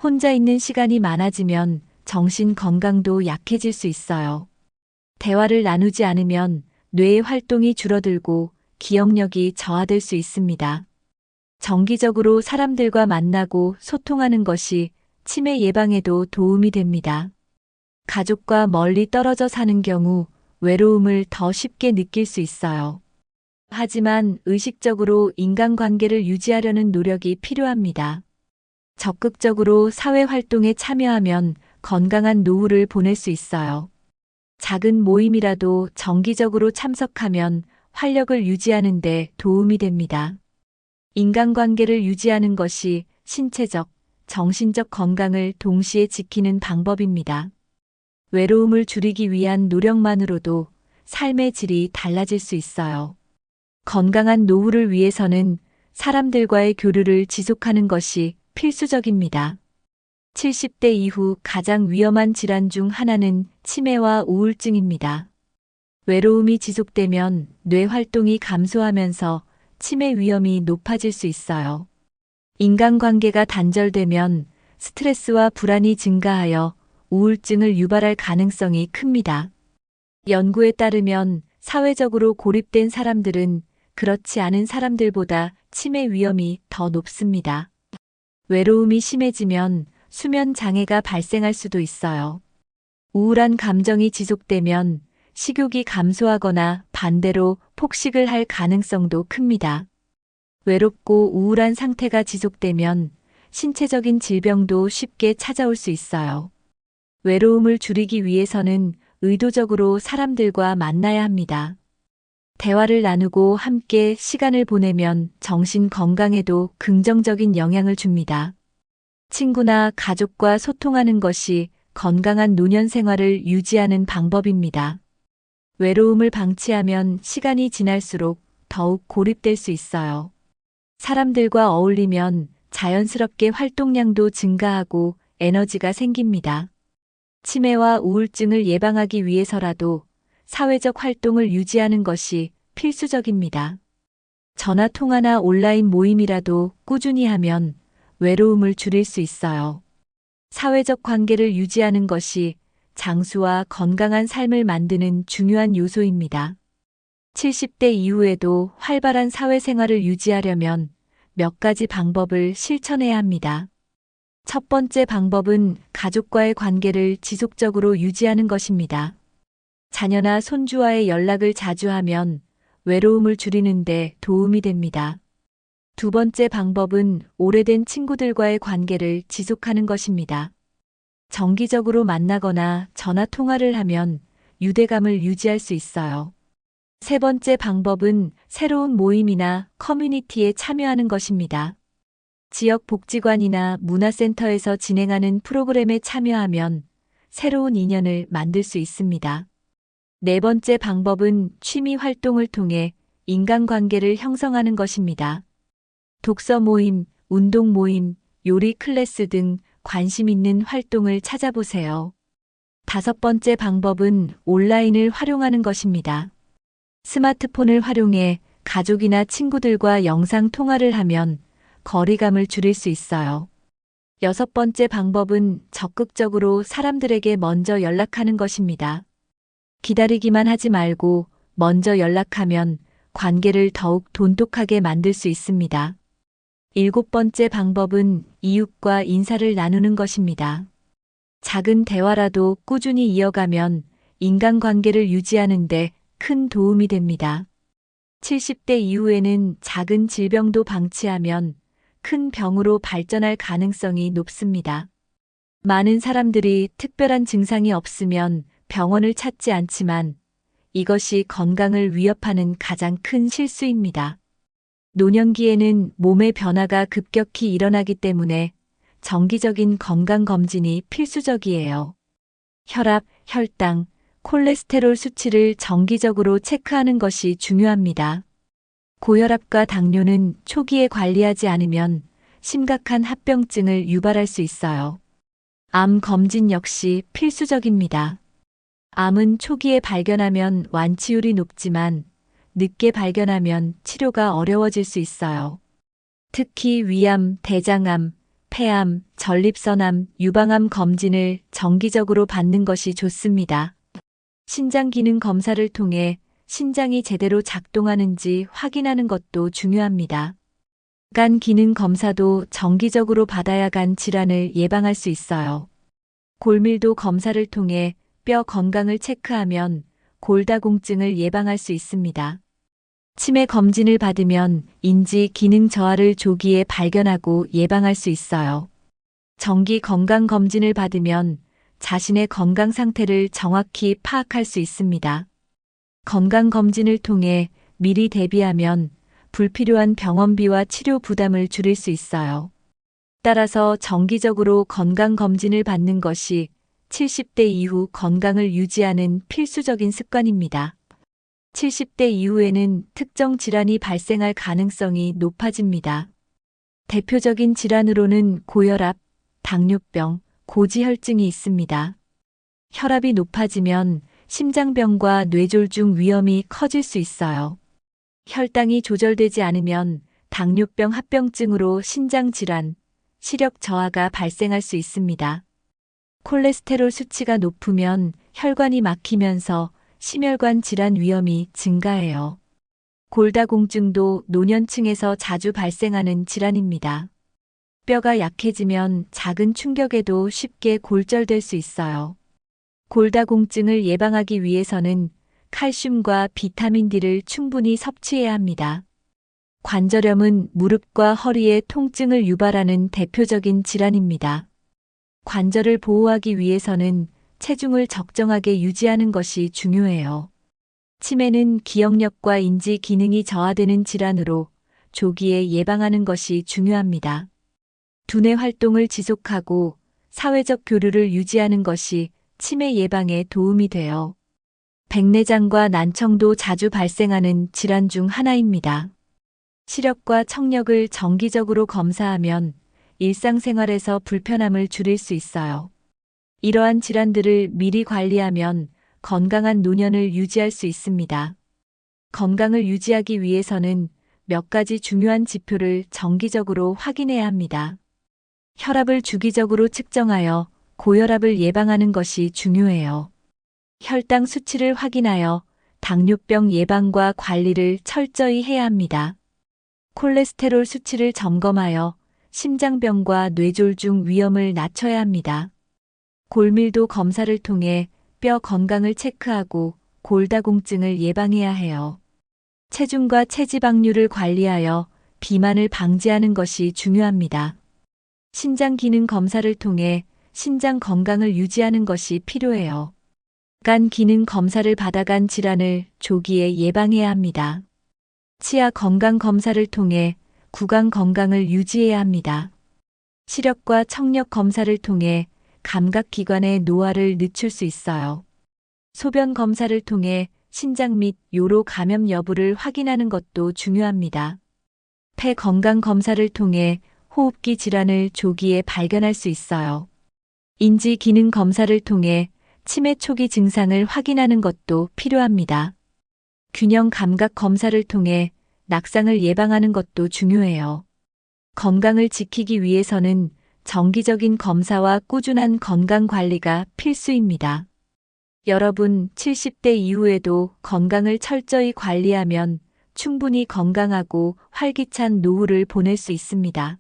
혼자 있는 시간이 많아지면 정신 건강도 약해질 수 있어요. 대화를 나누지 않으면 뇌의 활동이 줄어들고 기억력이 저하될 수 있습니다. 정기적으로 사람들과 만나고 소통하는 것이 치매 예방에도 도움이 됩니다. 가족과 멀리 떨어져 사는 경우 외로움을 더 쉽게 느낄 수 있어요. 하지만 의식적으로 인간관계를 유지하려는 노력이 필요합니다. 적극적으로 사회활동에 참여하면 건강한 노후를 보낼 수 있어요. 작은 모임이라도 정기적으로 참석하면 활력을 유지하는 데 도움이 됩니다. 인간관계를 유지하는 것이 신체적, 정신적 건강을 동시에 지키는 방법입니다. 외로움을 줄이기 위한 노력만으로도 삶의 질이 달라질 수 있어요. 건강한 노후를 위해서는 사람들과의 교류를 지속하는 것이 필수적입니다. 70대 이후 가장 위험한 질환 중 하나는 치매와 우울증입니다. 외로움이 지속되면 뇌 활동이 감소하면서 치매 위험이 높아질 수 있어요. 인간관계가 단절되면 스트레스와 불안이 증가하여 우울증을 유발할 가능성이 큽니다. 연구에 따르면 사회적으로 고립된 사람들은 그렇지 않은 사람들보다 치매 위험이 더 높습니다. 외로움이 심해지면 수면 장애가 발생할 수도 있어요. 우울한 감정이 지속되면 식욕이 감소하거나 반대로 폭식을 할 가능성도 큽니다. 외롭고 우울한 상태가 지속되면 신체적인 질병도 쉽게 찾아올 수 있어요. 외로움을 줄이기 위해서는 의도적으로 사람들과 만나야 합니다. 대화를 나누고 함께 시간을 보내면 정신 건강에도 긍정적인 영향을 줍니다. 친구나 가족과 소통하는 것이 건강한 노년 생활을 유지하는 방법입니다. 외로움을 방치하면 시간이 지날수록 더욱 고립될 수 있어요. 사람들과 어울리면 자연스럽게 활동량도 증가하고 에너지가 생깁니다. 치매와 우울증을 예방하기 위해서라도 사회적 활동을 유지하는 것이 필수적입니다. 전화 통화나 온라인 모임이라도 꾸준히 하면 외로움을 줄일 수 있어요. 사회적 관계를 유지하는 것이 장수와 건강한 삶을 만드는 중요한 요소입니다. 70대 이후에도 활발한 사회생활을 유지하려면 몇 가지 방법을 실천해야 합니다. 첫 번째 방법은 가족과의 관계를 지속적으로 유지하는 것입니다. 자녀나 손주와의 연락을 자주 하면 외로움을 줄이는 데 도움이 됩니다. 두 번째 방법은 오래된 친구들과의 관계를 지속하는 것입니다. 정기적으로 만나거나 전화 통화를 하면 유대감을 유지할 수 있어요. 세 번째 방법은 새로운 모임이나 커뮤니티에 참여하는 것입니다. 지역 복지관이나 문화센터에서 진행하는 프로그램에 참여하면 새로운 인연을 만들 수 있습니다. 네 번째 방법은 취미 활동을 통해 인간관계를 형성하는 것입니다. 독서 모임, 운동 모임, 요리 클래스 등 관심 있는 활동을 찾아보세요. 다섯 번째 방법은 온라인을 활용하는 것입니다. 스마트폰을 활용해 가족이나 친구들과 영상 통화를 하면 거리감을 줄일 수 있어요. 여섯 번째 방법은 적극적으로 사람들에게 먼저 연락하는 것입니다. 기다리기만 하지 말고 먼저 연락하면 관계를 더욱 돈독하게 만들 수 있습니다. 일곱 번째 방법은 이웃과 인사를 나누는 것입니다. 작은 대화라도 꾸준히 이어가면 인간관계를 유지하는 데 큰 도움이 됩니다. 70대 이후에는 작은 질병도 방치하면 큰 병으로 발전할 가능성이 높습니다. 많은 사람들이 특별한 증상이 없으면 병원을 찾지 않지만 이것이 건강을 위협하는 가장 큰 실수입니다. 노년기에는 몸의 변화가 급격히 일어나기 때문에 정기적인 건강검진이 필수적이에요. 혈압, 혈당, 콜레스테롤 수치를 정기적으로 체크하는 것이 중요합니다. 고혈압과 당뇨는 초기에 관리하지 않으면 심각한 합병증을 유발할 수 있어요. 암 검진 역시 필수적입니다. 암은 초기에 발견하면 완치율이 높지만 늦게 발견하면 치료가 어려워질 수 있어요. 특히 위암, 대장암, 폐암, 전립선암, 유방암 검진을 정기적으로 받는 것이 좋습니다. 신장 기능 검사를 통해 신장이 제대로 작동하는지 확인하는 것도 중요합니다. 간 기능 검사도 정기적으로 받아야 간 질환을 예방할 수 있어요. 골밀도 검사를 통해 뼈 건강을 체크하면 골다공증을 예방할 수 있습니다. 치매 검진을 받으면 인지 기능 저하를 조기에 발견하고 예방할 수 있어요. 정기 건강 검진을 받으면 자신의 건강 상태를 정확히 파악할 수 있습니다. 건강 검진을 통해 미리 대비하면 불필요한 병원비와 치료 부담을 줄일 수 있어요. 따라서 정기적으로 건강 검진을 받는 것이 70대 이후 건강을 유지하는 필수적인 습관입니다. 70대 이후에는 특정 질환이 발생할 가능성이 높아집니다. 대표적인 질환으로는 고혈압, 당뇨병, 고지혈증이 있습니다. 혈압이 높아지면 심장병과 뇌졸중 위험이 커질 수 있어요. 혈당이 조절되지 않으면 당뇨병 합병증으로 신장 질환, 시력 저하가 발생할 수 있습니다. 콜레스테롤 수치가 높으면 혈관이 막히면서 심혈관 질환 위험이 증가해요. 골다공증도 노년층에서 자주 발생하는 질환입니다. 뼈가 약해지면 작은 충격에도 쉽게 골절될 수 있어요. 골다공증을 예방하기 위해서는 칼슘과 비타민 D를 충분히 섭취해야 합니다. 관절염은 무릎과 허리의 통증을 유발하는 대표적인 질환입니다. 관절을 보호하기 위해서는 체중을 적정하게 유지하는 것이 중요해요. 치매는 기억력과 인지 기능이 저하되는 질환으로 조기에 예방하는 것이 중요합니다. 두뇌 활동을 지속하고 사회적 교류를 유지하는 것이 치매 예방에 도움이 돼요. 백내장과 난청도 자주 발생하는 질환 중 하나입니다. 시력과 청력을 정기적으로 검사하면 일상생활에서 불편함을 줄일 수 있어요. 이러한 질환들을 미리 관리하면 건강한 노년을 유지할 수 있습니다. 건강을 유지하기 위해서는 몇 가지 중요한 지표를 정기적으로 확인해야 합니다. 혈압을 주기적으로 측정하여 고혈압을 예방하는 것이 중요해요. 혈당 수치를 확인하여 당뇨병 예방과 관리를 철저히 해야 합니다. 콜레스테롤 수치를 점검하여 심장병과 뇌졸중 위험을 낮춰야 합니다. 골밀도 검사를 통해 뼈 건강을 체크하고 골다공증을 예방해야 해요. 체중과 체지방률을 관리하여 비만을 방지하는 것이 중요합니다. 신장 기능 검사를 통해 신장 건강을 유지하는 것이 필요해요. 간 기능 검사를 받아 간 질환을 조기에 예방해야 합니다. 치아 건강 검사를 통해 구강 건강을 유지해야 합니다. 시력과 청력 검사를 통해 감각기관의 노화를 늦출 수 있어요. 소변 검사를 통해 신장 및 요로 감염 여부를 확인하는 것도 중요합니다. 폐 건강 검사를 통해 호흡기 질환을 조기에 발견할 수 있어요. 인지 기능 검사를 통해 치매 초기 증상을 확인하는 것도 필요합니다. 균형 감각 검사를 통해 낙상을 예방하는 것도 중요해요. 건강을 지키기 위해서는 정기적인 검사와 꾸준한 건강 관리가 필수입니다. 여러분 70대 이후에도 건강을 철저히 관리하면 충분히 건강하고 활기찬 노후를 보낼 수 있습니다.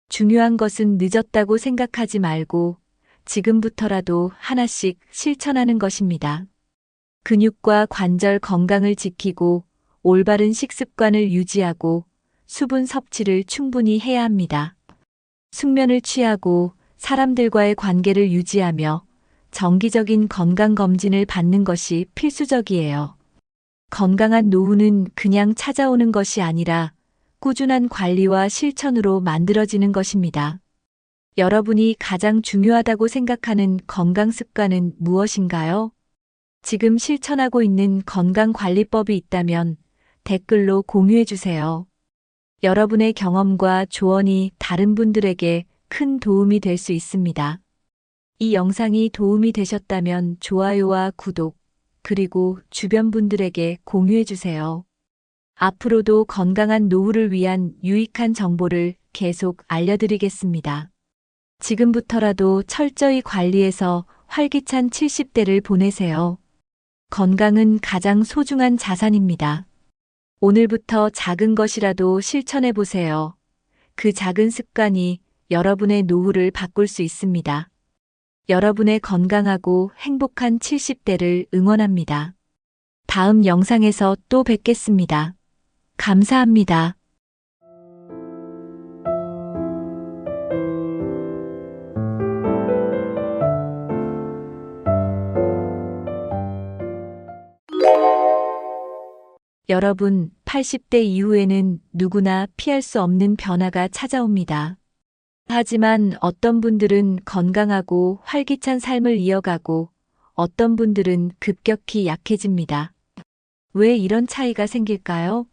중요한 것은 늦었다고 생각하지 말고 지금부터라도 하나씩 실천하는 것입니다. 근육과 관절 건강을 지키고 올바른 식습관을 유지하고 수분 섭취를 충분히 해야 합니다. 숙면을 취하고 사람들과의 관계를 유지하며 정기적인 건강검진을 받는 것이 필수적이에요. 건강한 노후는 그냥 찾아오는 것이 아니라 꾸준한 관리와 실천으로 만들어지는 것입니다. 여러분이 가장 중요하다고 생각하는 건강 습관은 무엇인가요? 지금 실천하고 있는 건강관리법이 있다면 댓글로 공유해 주세요. 여러분의 경험과 조언이 다른 분들에게 큰 도움이 될 수 있습니다. 이 영상이 도움이 되셨다면 좋아요와 구독, 그리고 주변 분들에게 공유해 주세요. 앞으로도 건강한 노후를 위한 유익한 정보를 계속 알려드리겠습니다. 지금부터라도 철저히 관리해서 활기찬 70대를 보내세요. 건강은 가장 소중한 자산입니다. 오늘부터 작은 것이라도 실천해 보세요. 그 작은 습관이 여러분의 노후를 바꿀 수 있습니다. 여러분의 건강하고 행복한 70대를 응원합니다. 다음 영상에서 또 뵙겠습니다. 감사합니다. 여러분, 80대 이후에는 누구나 피할 수 없는 변화가 찾아옵니다. 하지만 어떤 분들은 건강하고 활기찬 삶을 이어가고 어떤 분들은 급격히 약해집니다. 왜 이런 차이가 생길까요?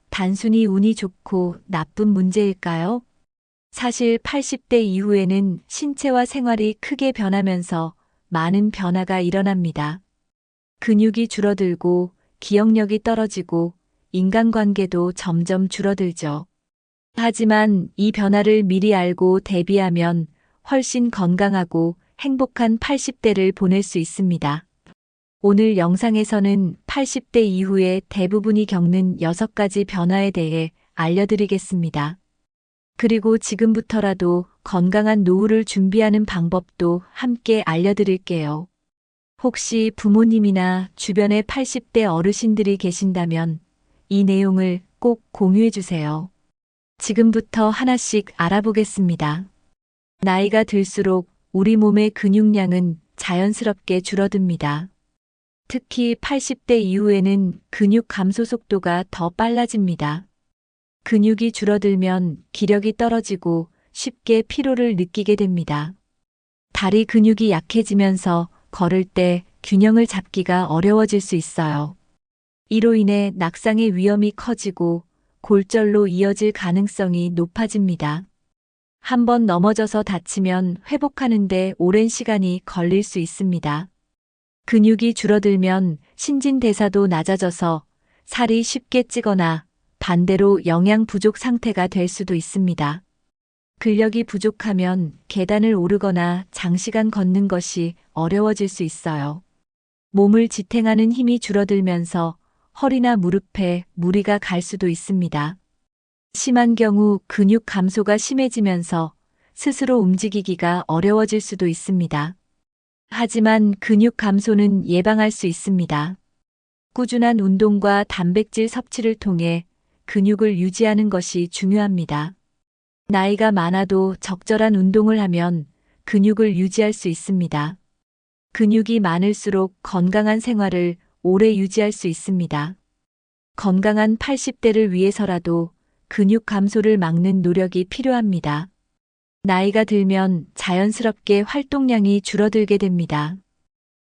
단순히 운이 좋고 나쁜 문제일까요? 사실 80대 이후에는 신체와 생활이 크게 변하면서 많은 변화가 일어납니다. 근육이 줄어들고 기억력이 떨어지고 인간관계도 점점 줄어들죠. 하지만 이 변화를 미리 알고 대비하면 훨씬 건강하고 행복한 80대를 보낼 수 있습니다. 오늘 영상에서는 80대 이후에 대부분이 겪는 6가지 변화에 대해 알려드리겠습니다. 그리고 지금부터라도 건강한 노후를 준비하는 방법도 함께 알려드릴게요. 혹시 부모님이나 주변에 80대 어르신들이 계신다면 이 내용을 꼭 공유해 주세요. 지금부터 하나씩 알아보겠습니다. 나이가 들수록 우리 몸의 근육량은 자연스럽게 줄어듭니다. 특히 80대 이후에는 근육 감소 속도가 더 빨라집니다. 근육이 줄어들면 기력이 떨어지고 쉽게 피로를 느끼게 됩니다. 다리 근육이 약해지면서 걸을 때 균형을 잡기가 어려워질 수 있어요. 이로 인해 낙상의 위험이 커지고 골절로 이어질 가능성이 높아집니다. 한번 넘어져서 다치면 회복하는데 오랜 시간이 걸릴 수 있습니다. 근육이 줄어들면 신진대사도 낮아져서 살이 쉽게 찌거나 반대로 영양 부족 상태가 될 수도 있습니다. 근력이 부족하면 계단을 오르거나 장시간 걷는 것이 어려워질 수 있어요. 몸을 지탱하는 힘이 줄어들면서 허리나 무릎에 무리가 갈 수도 있습니다. 심한 경우 근육 감소가 심해지면서 스스로 움직이기가 어려워질 수도 있습니다. 하지만 근육 감소는 예방할 수 있습니다. 꾸준한 운동과 단백질 섭취를 통해 근육을 유지하는 것이 중요합니다. 나이가 많아도 적절한 운동을 하면 근육을 유지할 수 있습니다. 근육이 많을수록 건강한 생활을 오래 유지할 수 있습니다. 건강한 80대를 위해서라도 근육 감소를 막는 노력이 필요합니다. 나이가 들면 자연스럽게 활동량이 줄어들게 됩니다.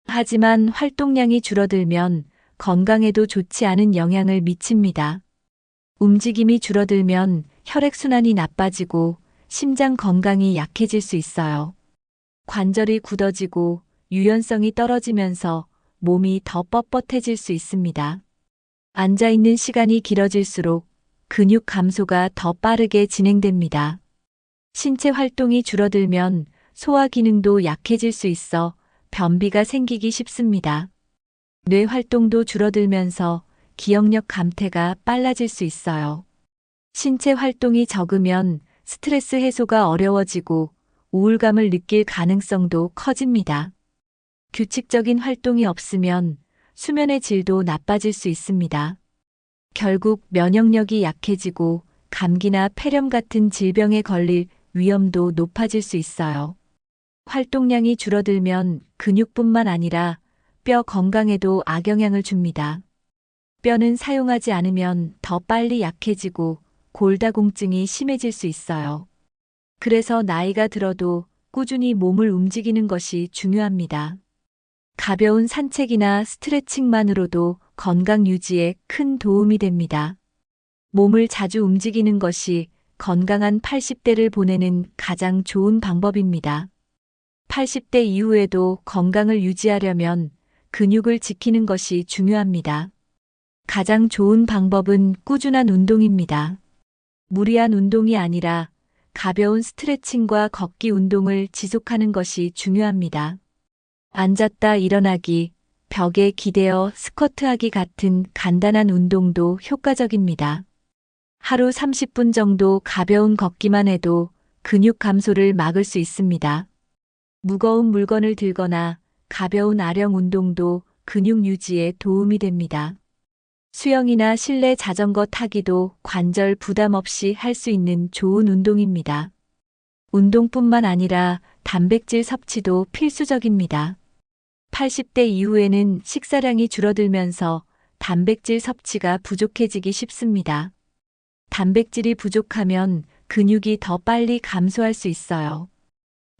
하지만 활동량이 줄어들면 건강에도 좋지 않은 영향을 미칩니다. 움직임이 줄어들면 혈액순환이 나빠지고 심장 건강이 약해질 수 있어요. 관절이 굳어지고 유연성이 떨어지면서 몸이 더 뻣뻣해질 수 있습니다. 앉아있는 시간이 길어질수록 근육 감소가 더 빠르게 진행됩니다. 신체 활동이 줄어들면 소화 기능도 약해질 수 있어 변비가 생기기 쉽습니다. 뇌 활동도 줄어들면서 기억력 감퇴가 빨라질 수 있어요. 신체 활동이 적으면 스트레스 해소가 어려워지고 우울감을 느낄 가능성도 커집니다. 규칙적인 활동이 없으면 수면의 질도 나빠질 수 있습니다. 결국 면역력이 약해지고 감기나 폐렴 같은 질병에 걸릴 위험도 높아질 수 있어요. 활동량이 줄어들면 근육뿐만 아니라 뼈 건강에도 악영향을 줍니다. 뼈는 사용하지 않으면 더 빨리 약해지고 골다공증이 심해질 수 있어요. 그래서 나이가 들어도 꾸준히 몸을 움직이는 것이 중요합니다. 가벼운 산책이나 스트레칭만으로도 건강 유지에 큰 도움이 됩니다. 몸을 자주 움직이는 것이 건강한 80대를 보내는 가장 좋은 방법입니다. 80대 이후에도 건강을 유지하려면 근육을 지키는 것이 중요합니다. 가장 좋은 방법은 꾸준한 운동입니다. 무리한 운동이 아니라 가벼운 스트레칭과 걷기 운동을 지속하는 것이 중요합니다. 앉았다 일어나기, 벽에 기대어 스쿼트하기 같은 간단한 운동도 효과적입니다. 하루 30분 정도 가벼운 걷기만 해도 근육 감소를 막을 수 있습니다. 무거운 물건을 들거나 가벼운 아령 운동도 근육 유지에 도움이 됩니다. 수영이나 실내 자전거 타기도 관절 부담 없이 할 수 있는 좋은 운동입니다. 운동뿐만 아니라 단백질 섭취도 필수적입니다. 80대 이후에는 식사량이 줄어들면서 단백질 섭취가 부족해지기 쉽습니다. 단백질이 부족하면 근육이 더 빨리 감소할 수 있어요.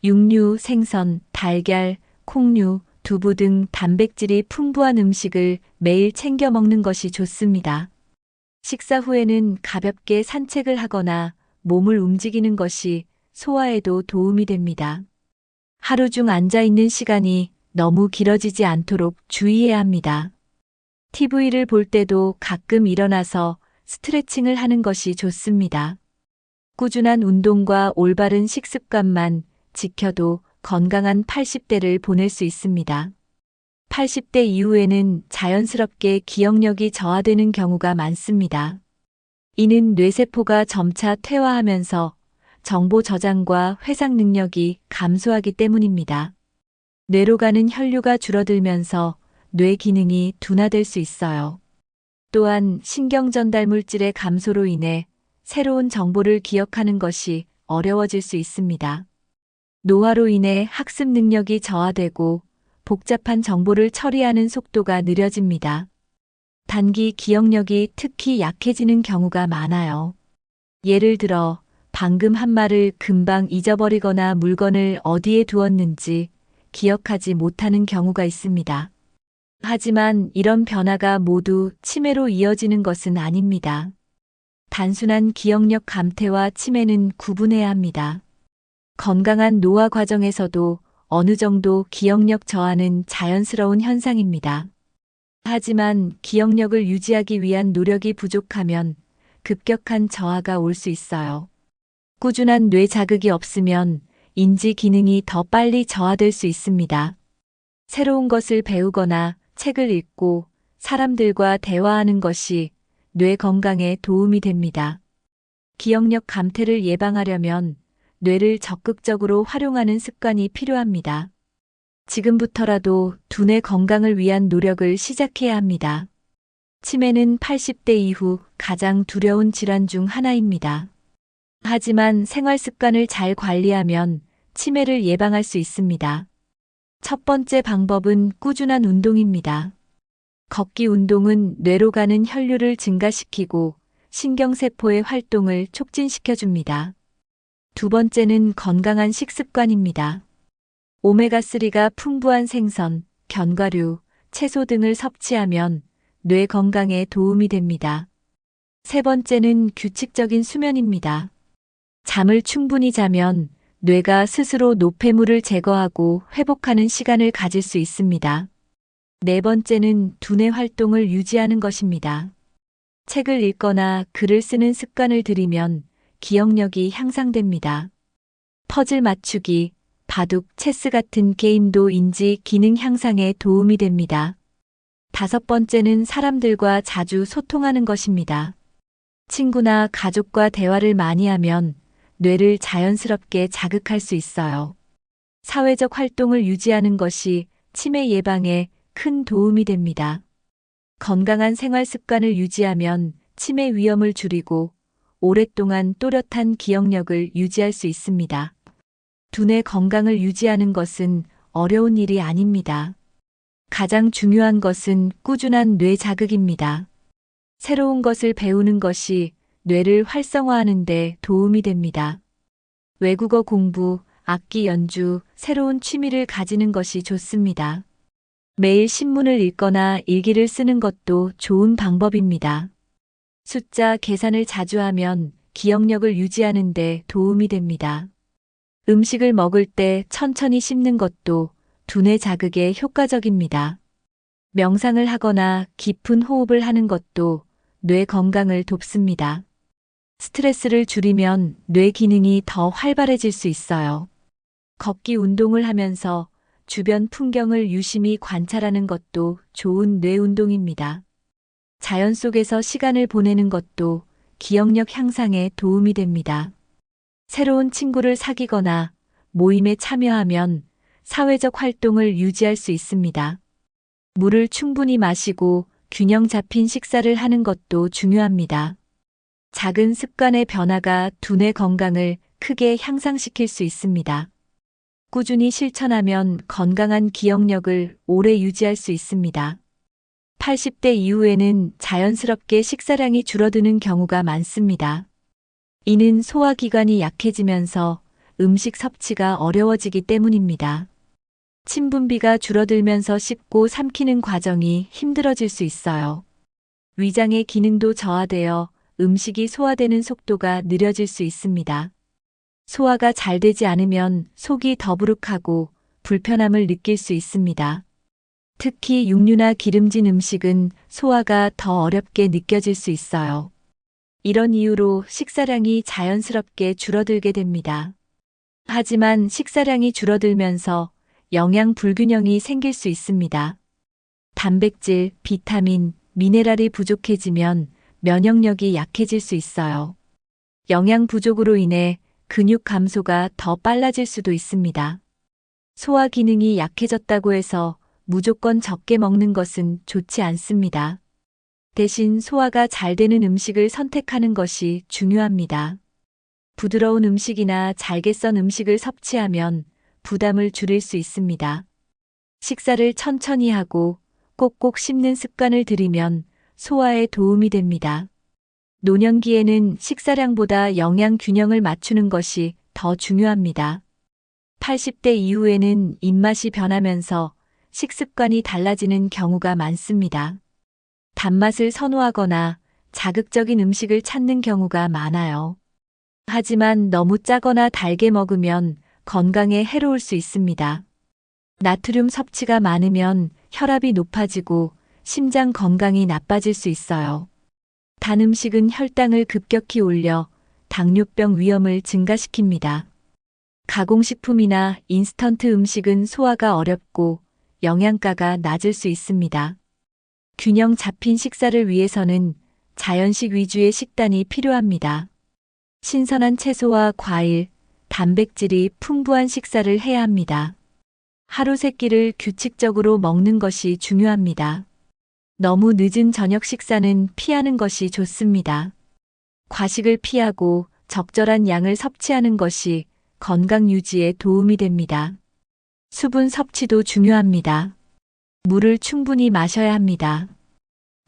육류, 생선, 달걀, 콩류, 두부 등 단백질이 풍부한 음식을 매일 챙겨 먹는 것이 좋습니다. 식사 후에는 가볍게 산책을 하거나 몸을 움직이는 것이 소화에도 도움이 됩니다. 하루 중 앉아 있는 시간이 너무 길어지지 않도록 주의해야 합니다. TV를 볼 때도 가끔 일어나서 스트레칭을 하는 것이 좋습니다. 꾸준한 운동과 올바른 식습관만 지켜도 건강한 80대를 보낼 수 있습니다. 80대 이후에는 자연스럽게 기억력이 저하되는 경우가 많습니다. 이는 뇌세포가 점차 퇴화하면서 정보 저장과 회상 능력이 감소하기 때문입니다. 뇌로 가는 혈류가 줄어들면서 뇌 기능이 둔화될 수 있어요. 또한 신경 전달 물질의 감소로 인해 새로운 정보를 기억하는 것이 어려워질 수 있습니다. 노화로 인해 학습 능력이 저하되고 복잡한 정보를 처리하는 속도가 느려집니다. 단기 기억력이 특히 약해지는 경우가 많아요. 예를 들어 방금 한 말을 금방 잊어버리거나 물건을 어디에 두었는지 기억하지 못하는 경우가 있습니다. 하지만 이런 변화가 모두 치매로 이어지는 것은 아닙니다. 단순한 기억력 감퇴와 치매는 구분해야 합니다. 건강한 노화 과정에서도 어느 정도 기억력 저하는 자연스러운 현상입니다. 하지만 기억력을 유지하기 위한 노력이 부족하면 급격한 저하가 올 수 있어요. 꾸준한 뇌 자극이 없으면 인지 기능이 더 빨리 저하될 수 있습니다. 새로운 것을 배우거나 책을 읽고 사람들과 대화하는 것이 뇌 건강에 도움이 됩니다. 기억력 감퇴를 예방하려면 뇌를 적극적으로 활용하는 습관이 필요합니다. 지금부터라도 두뇌 건강을 위한 노력을 시작해야 합니다. 치매는 80대 이후 가장 두려운 질환 중 하나입니다. 하지만 생활 습관을 잘 관리하면 치매를 예방할 수 있습니다. 첫 번째 방법은 꾸준한 운동입니다. 걷기 운동은 뇌로 가는 혈류를 증가시키고 신경세포의 활동을 촉진시켜줍니다. 두 번째는 건강한 식습관입니다. 오메가3가 풍부한 생선, 견과류, 채소 등을 섭취하면 뇌 건강에 도움이 됩니다. 세 번째는 규칙적인 수면입니다. 잠을 충분히 자면 뇌가 스스로 노폐물을 제거하고 회복하는 시간을 가질 수 있습니다. 네 번째는 두뇌 활동을 유지하는 것입니다. 책을 읽거나 글을 쓰는 습관을 들이면 기억력이 향상됩니다. 퍼즐 맞추기, 바둑, 체스 같은 게임도 인지 기능 향상에 도움이 됩니다. 다섯 번째는 사람들과 자주 소통하는 것입니다. 친구나 가족과 대화를 많이 하면 뇌를 자연스럽게 자극할 수 있어요. 사회적 활동을 유지하는 것이 치매 예방에 큰 도움이 됩니다. 건강한 생활 습관을 유지하면 치매 위험을 줄이고 오랫동안 또렷한 기억력을 유지할 수 있습니다. 두뇌 건강을 유지하는 것은 어려운 일이 아닙니다. 가장 중요한 것은 꾸준한 뇌 자극입니다. 새로운 것을 배우는 것이 뇌를 활성화하는 데 도움이 됩니다. 외국어 공부, 악기 연주, 새로운 취미를 가지는 것이 좋습니다. 매일 신문을 읽거나 일기를 쓰는 것도 좋은 방법입니다. 숫자 계산을 자주 하면 기억력을 유지하는 데 도움이 됩니다. 음식을 먹을 때 천천히 씹는 것도 두뇌 자극에 효과적입니다. 명상을 하거나 깊은 호흡을 하는 것도 뇌 건강을 돕습니다. 스트레스를 줄이면 뇌 기능이 더 활발해질 수 있어요. 걷기 운동을 하면서 주변 풍경을 유심히 관찰하는 것도 좋은 뇌 운동입니다. 자연 속에서 시간을 보내는 것도 기억력 향상에 도움이 됩니다. 새로운 친구를 사귀거나 모임에 참여하면 사회적 활동을 유지할 수 있습니다. 물을 충분히 마시고 균형 잡힌 식사를 하는 것도 중요합니다. 작은 습관의 변화가 두뇌 건강을 크게 향상시킬 수 있습니다. 꾸준히 실천하면 건강한 기억력을 오래 유지할 수 있습니다. 80대 이후에는 자연스럽게 식사량이 줄어드는 경우가 많습니다. 이는 소화기관이 약해지면서 음식 섭취가 어려워지기 때문입니다. 침분비가 줄어들면서 씹고 삼키는 과정이 힘들어질 수 있어요. 위장의 기능도 저하되어 음식이 소화되는 속도가 느려질 수 있습니다. 소화가 잘 되지 않으면 속이 더부룩하고 불편함을 느낄 수 있습니다. 특히 육류나 기름진 음식은 소화가 더 어렵게 느껴질 수 있어요. 이런 이유로 식사량이 자연스럽게 줄어들게 됩니다. 하지만 식사량이 줄어들면서 영양 불균형이 생길 수 있습니다. 단백질, 비타민, 미네랄이 부족해지면 면역력이 약해질 수 있어요. 영양 부족으로 인해 근육 감소가 더 빨라질 수도 있습니다. 소화 기능이 약해졌다고 해서 무조건 적게 먹는 것은 좋지 않습니다. 대신 소화가 잘 되는 음식을 선택하는 것이 중요합니다. 부드러운 음식이나 잘게 썬 음식을 섭취하면 부담을 줄일 수 있습니다. 식사를 천천히 하고 꼭꼭 씹는 습관을 들이면 소화에 도움이 됩니다. 노년기에는 식사량보다 영양 균형을 맞추는 것이 더 중요합니다. 80대 이후에는 입맛이 변하면서 식습관이 달라지는 경우가 많습니다. 단맛을 선호하거나 자극적인 음식을 찾는 경우가 많아요. 하지만 너무 짜거나 달게 먹으면 건강에 해로울 수 있습니다. 나트륨 섭취가 많으면 혈압이 높아지고 심장 건강이 나빠질 수 있어요. 단 음식은 혈당을 급격히 올려 당뇨병 위험을 증가시킵니다. 가공식품이나 인스턴트 음식은 소화가 어렵고 영양가가 낮을 수 있습니다. 균형 잡힌 식사를 위해서는 자연식 위주의 식단이 필요합니다. 신선한 채소와 과일, 단백질이 풍부한 식사를 해야 합니다. 하루 세 끼를 규칙적으로 먹는 것이 중요합니다. 너무 늦은 저녁 식사는 피하는 것이 좋습니다. 과식을 피하고 적절한 양을 섭취하는 것이 건강 유지에 도움이 됩니다. 수분 섭취도 중요합니다. 물을 충분히 마셔야 합니다.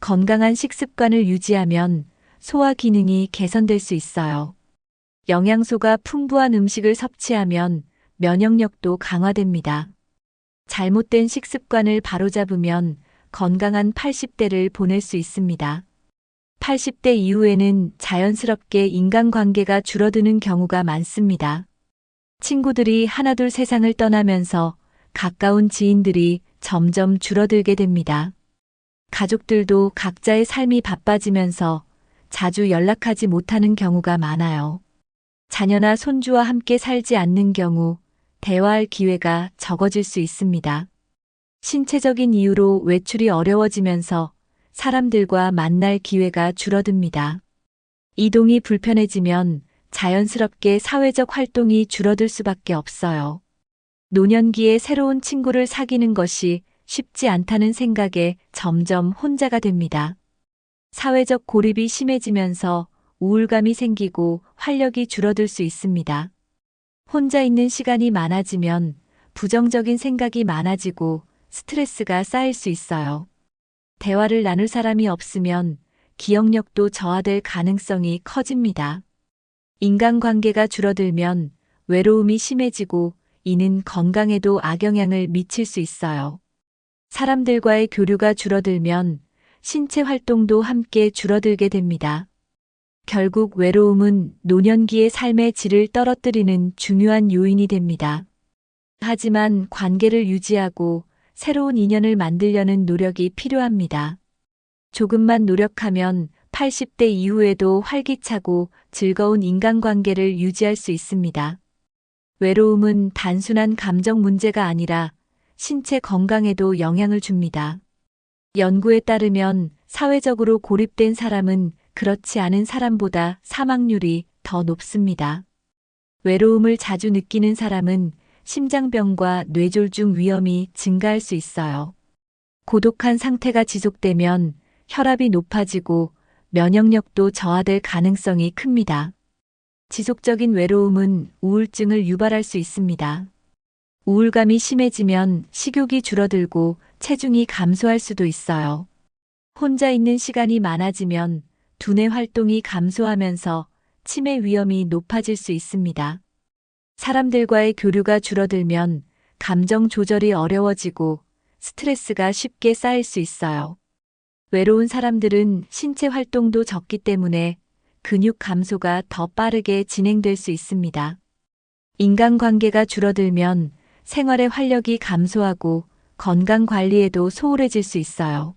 건강한 식습관을 유지하면 소화 기능이 개선될 수 있어요. 영양소가 풍부한 음식을 섭취하면 면역력도 강화됩니다. 잘못된 식습관을 바로잡으면 건강한 80대를 보낼 수 있습니다. 80대 이후에는 자연스럽게 인간관계가 줄어드는 경우가 많습니다. 친구들이 하나둘 세상을 떠나면서 가까운 지인들이 점점 줄어들게 됩니다. 가족들도 각자의 삶이 바빠지면서 자주 연락하지 못하는 경우가 많아요. 자녀나 손주와 함께 살지 않는 경우 대화할 기회가 적어질 수 있습니다. 신체적인 이유로 외출이 어려워지면서 사람들과 만날 기회가 줄어듭니다. 이동이 불편해지면 자연스럽게 사회적 활동이 줄어들 수밖에 없어요. 노년기에 새로운 친구를 사귀는 것이 쉽지 않다는 생각에 점점 혼자가 됩니다. 사회적 고립이 심해지면서 우울감이 생기고 활력이 줄어들 수 있습니다. 혼자 있는 시간이 많아지면 부정적인 생각이 많아지고 스트레스가 쌓일 수 있어요. 대화를 나눌 사람이 없으면 기억력도 저하될 가능성이 커집니다. 인간관계가 줄어들면 외로움이 심해지고 이는 건강에도 악영향을 미칠 수 있어요. 사람들과의 교류가 줄어들면 신체 활동도 함께 줄어들게 됩니다. 결국 외로움은 노년기의 삶의 질을 떨어뜨리는 중요한 요인이 됩니다. 하지만 관계를 유지하고 새로운 인연을 만들려는 노력이 필요합니다. 조금만 노력하면 80대 이후에도 활기차고 즐거운 인간관계를 유지할 수 있습니다. 외로움은 단순한 감정 문제가 아니라 신체 건강에도 영향을 줍니다. 연구에 따르면 사회적으로 고립된 사람은 그렇지 않은 사람보다 사망률이 더 높습니다. 외로움을 자주 느끼는 사람은 심장병과 뇌졸중 위험이 증가할 수 있어요. 고독한 상태가 지속되면 혈압이 높아지고 면역력도 저하될 가능성이 큽니다. 지속적인 외로움은 우울증을 유발할 수 있습니다. 우울감이 심해지면 식욕이 줄어들고 체중이 감소할 수도 있어요. 혼자 있는 시간이 많아지면 두뇌 활동이 감소하면서 치매 위험이 높아질 수 있습니다. 사람들과의 교류가 줄어들면 감정 조절이 어려워지고 스트레스가 쉽게 쌓일 수 있어요. 외로운 사람들은 신체 활동도 적기 때문에 근육 감소가 더 빠르게 진행될 수 있습니다. 인간관계가 줄어들면 생활의 활력이 감소하고 건강 관리에도 소홀해질 수 있어요.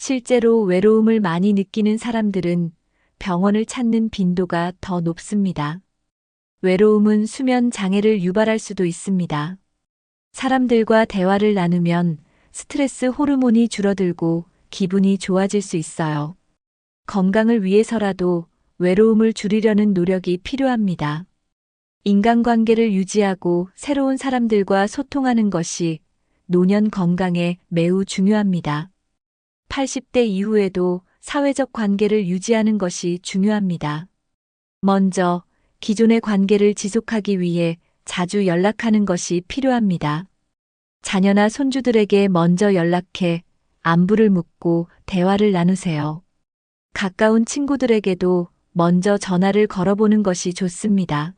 실제로 외로움을 많이 느끼는 사람들은 병원을 찾는 빈도가 더 높습니다. 외로움은 수면 장애를 유발할 수도 있습니다. 사람들과 대화를 나누면 스트레스 호르몬이 줄어들고 기분이 좋아질 수 있어요. 건강을 위해서라도 외로움을 줄이려는 노력이 필요합니다. 인간관계를 유지하고 새로운 사람들과 소통하는 것이 노년 건강에 매우 중요합니다. 80대 이후에도 사회적 관계를 유지하는 것이 중요합니다. 먼저 기존의 관계를 지속하기 위해 자주 연락하는 것이 필요합니다. 자녀나 손주들에게 먼저 연락해 안부를 묻고 대화를 나누세요. 가까운 친구들에게도 먼저 전화를 걸어보는 것이 좋습니다.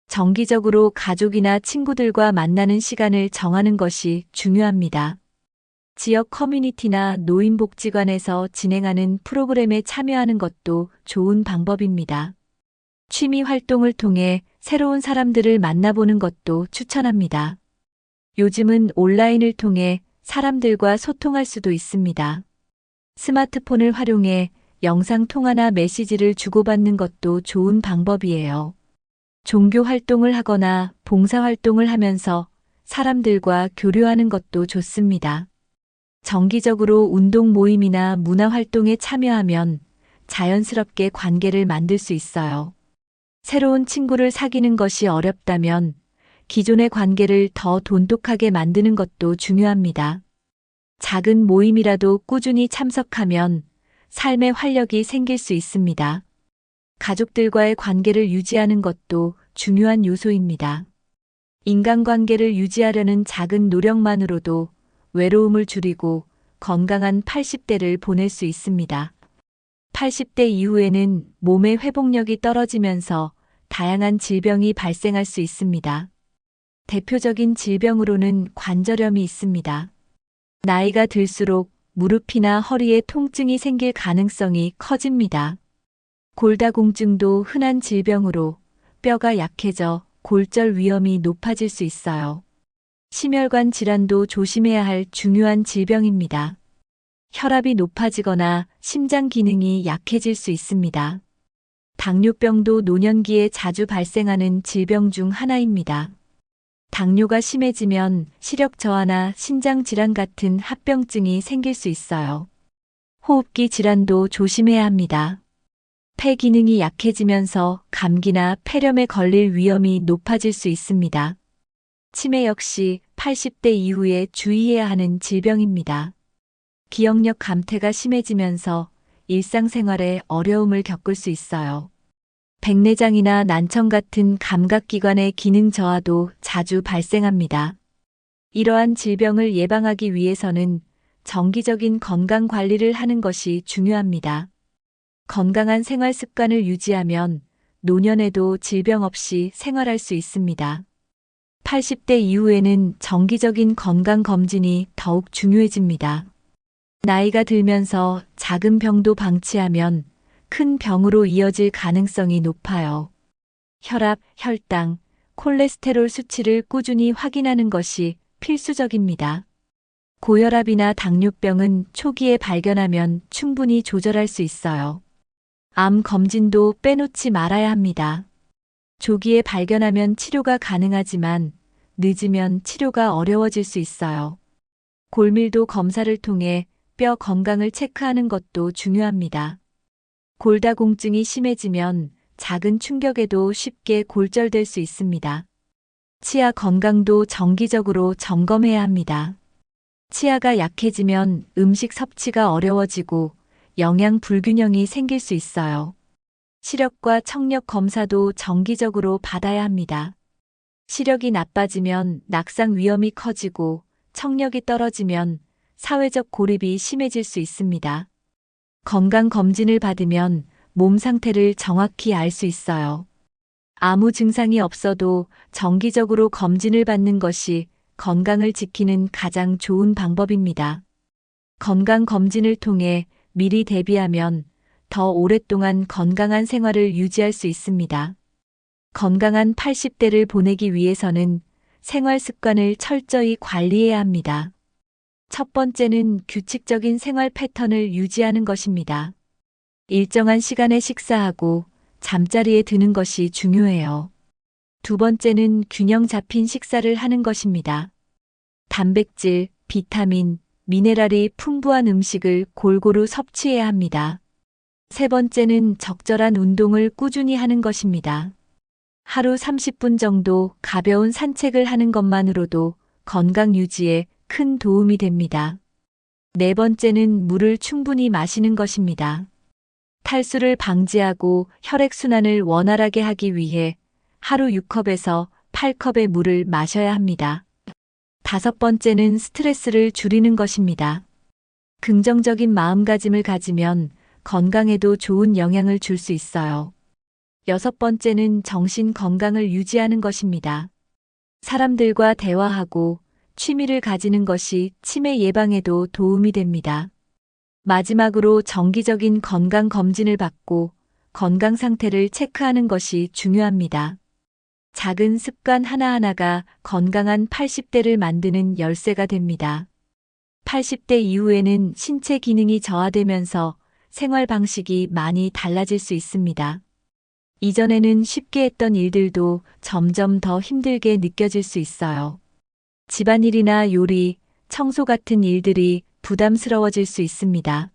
정기적으로 가족이나 친구들과 만나는 시간을 정하는 것이 중요합니다. 지역 커뮤니티나 노인복지관에서 진행하는 프로그램에 참여하는 것도 좋은 방법입니다. 취미 활동을 통해 새로운 사람들을 만나보는 것도 추천합니다. 요즘은 온라인을 통해 사람들과 소통할 수도 있습니다. 스마트폰을 활용해 영상통화나 메시지를 주고받는 것도 좋은 방법이에요. 종교 활동을 하거나 봉사 활동을 하면서 사람들과 교류하는 것도 좋습니다. 정기적으로 운동 모임이나 문화 활동에 참여하면 자연스럽게 관계를 만들 수 있어요. 새로운 친구를 사귀는 것이 어렵다면 기존의 관계를 더 돈독하게 만드는 것도 중요합니다. 작은 모임이라도 꾸준히 참석하면 삶의 활력이 생길 수 있습니다. 가족들과의 관계를 유지하는 것도 중요한 요소입니다. 인간관계를 유지하려는 작은 노력만으로도 외로움을 줄이고 건강한 80대를 보낼 수 있습니다. 80대 이후에는 몸의 회복력이 떨어지면서 다양한 질병이 발생할 수 있습니다. 대표적인 질병으로는 관절염이 있습니다. 나이가 들수록 무릎이나 허리에 통증이 생길 가능성이 커집니다. 골다공증도 흔한 질병으로 뼈가 약해져 골절 위험이 높아질 수 있어요. 심혈관 질환도 조심해야 할 중요한 질병입니다. 혈압이 높아지거나 심장 기능이 약해질 수 있습니다. 당뇨병도 노년기에 자주 발생하는 질병 중 하나입니다. 당뇨가 심해지면 시력 저하나 신장 질환 같은 합병증이 생길 수 있어요. 호흡기 질환도 조심해야 합니다. 폐 기능이 약해지면서 감기나 폐렴에 걸릴 위험이 높아질 수 있습니다. 치매 역시 80대 이후에 주의해야 하는 질병입니다. 기억력 감퇴가 심해지면서 일상생활에 어려움을 겪을 수 있어요. 백내장이나 난청 같은 감각기관의 기능 저하도 자주 발생합니다. 이러한 질병을 예방하기 위해서는 정기적인 건강 관리를 하는 것이 중요합니다. 건강한 생활 습관을 유지하면 노년에도 질병 없이 생활할 수 있습니다. 80대 이후에는 정기적인 건강 검진이 더욱 중요해집니다. 나이가 들면서 작은 병도 방치하면 큰 병으로 이어질 가능성이 높아요. 혈압, 혈당, 콜레스테롤 수치를 꾸준히 확인하는 것이 필수적입니다. 고혈압이나 당뇨병은 초기에 발견하면 충분히 조절할 수 있어요. 암 검진도 빼놓지 말아야 합니다. 조기에 발견하면 치료가 가능하지만 늦으면 치료가 어려워질 수 있어요. 골밀도 검사를 통해 뼈 건강을 체크하는 것도 중요합니다. 골다공증이 심해지면 작은 충격에도 쉽게 골절될 수 있습니다. 치아 건강도 정기적으로 점검해야 합니다. 치아가 약해지면 음식 섭취가 어려워지고 영양 불균형이 생길 수 있어요. 시력과 청력 검사도 정기적으로 받아야 합니다. 시력이 나빠지면 낙상 위험이 커지고 청력이 떨어지면 사회적 고립이 심해질 수 있습니다. 건강검진을 받으면 몸 상태를 정확히 알 수 있어요. 아무 증상이 없어도 정기적으로 검진을 받는 것이 건강을 지키는 가장 좋은 방법입니다. 건강검진을 통해 미리 대비하면 더 오랫동안 건강한 생활을 유지할 수 있습니다. 건강한 80대를 보내기 위해서는 생활 습관을 철저히 관리해야 합니다. 첫 번째는 규칙적인 생활 패턴을 유지하는 것입니다. 일정한 시간에 식사하고 잠자리에 드는 것이 중요해요. 두 번째는 균형 잡힌 식사를 하는 것입니다. 단백질, 비타민, 미네랄이 풍부한 음식을 골고루 섭취해야 합니다. 세 번째는 적절한 운동을 꾸준히 하는 것입니다. 하루 30분 정도 가벼운 산책을 하는 것만으로도 건강 유지에 큰 도움이 됩니다. 네 번째는 물을 충분히 마시는 것입니다. 탈수를 방지하고 혈액순환을 원활하게 하기 위해 하루 6컵에서 8컵의 물을 마셔야 합니다. 다섯 번째는 스트레스를 줄이는 것입니다. 긍정적인 마음가짐을 가지면 건강에도 좋은 영향을 줄 수 있어요. 여섯 번째는 정신 건강을 유지하는 것입니다. 사람들과 대화하고 취미를 가지는 것이 치매 예방에도 도움이 됩니다. 마지막으로 정기적인 건강 검진을 받고 건강 상태를 체크하는 것이 중요합니다. 작은 습관 하나하나가 건강한 80대를 만드는 열쇠가 됩니다. 80대 이후에는 신체 기능이 저하되면서 생활 방식이 많이 달라질 수 있습니다. 이전에는 쉽게 했던 일들도 점점 더 힘들게 느껴질 수 있어요. 집안일이나 요리, 청소 같은 일들이 부담스러워질 수 있습니다.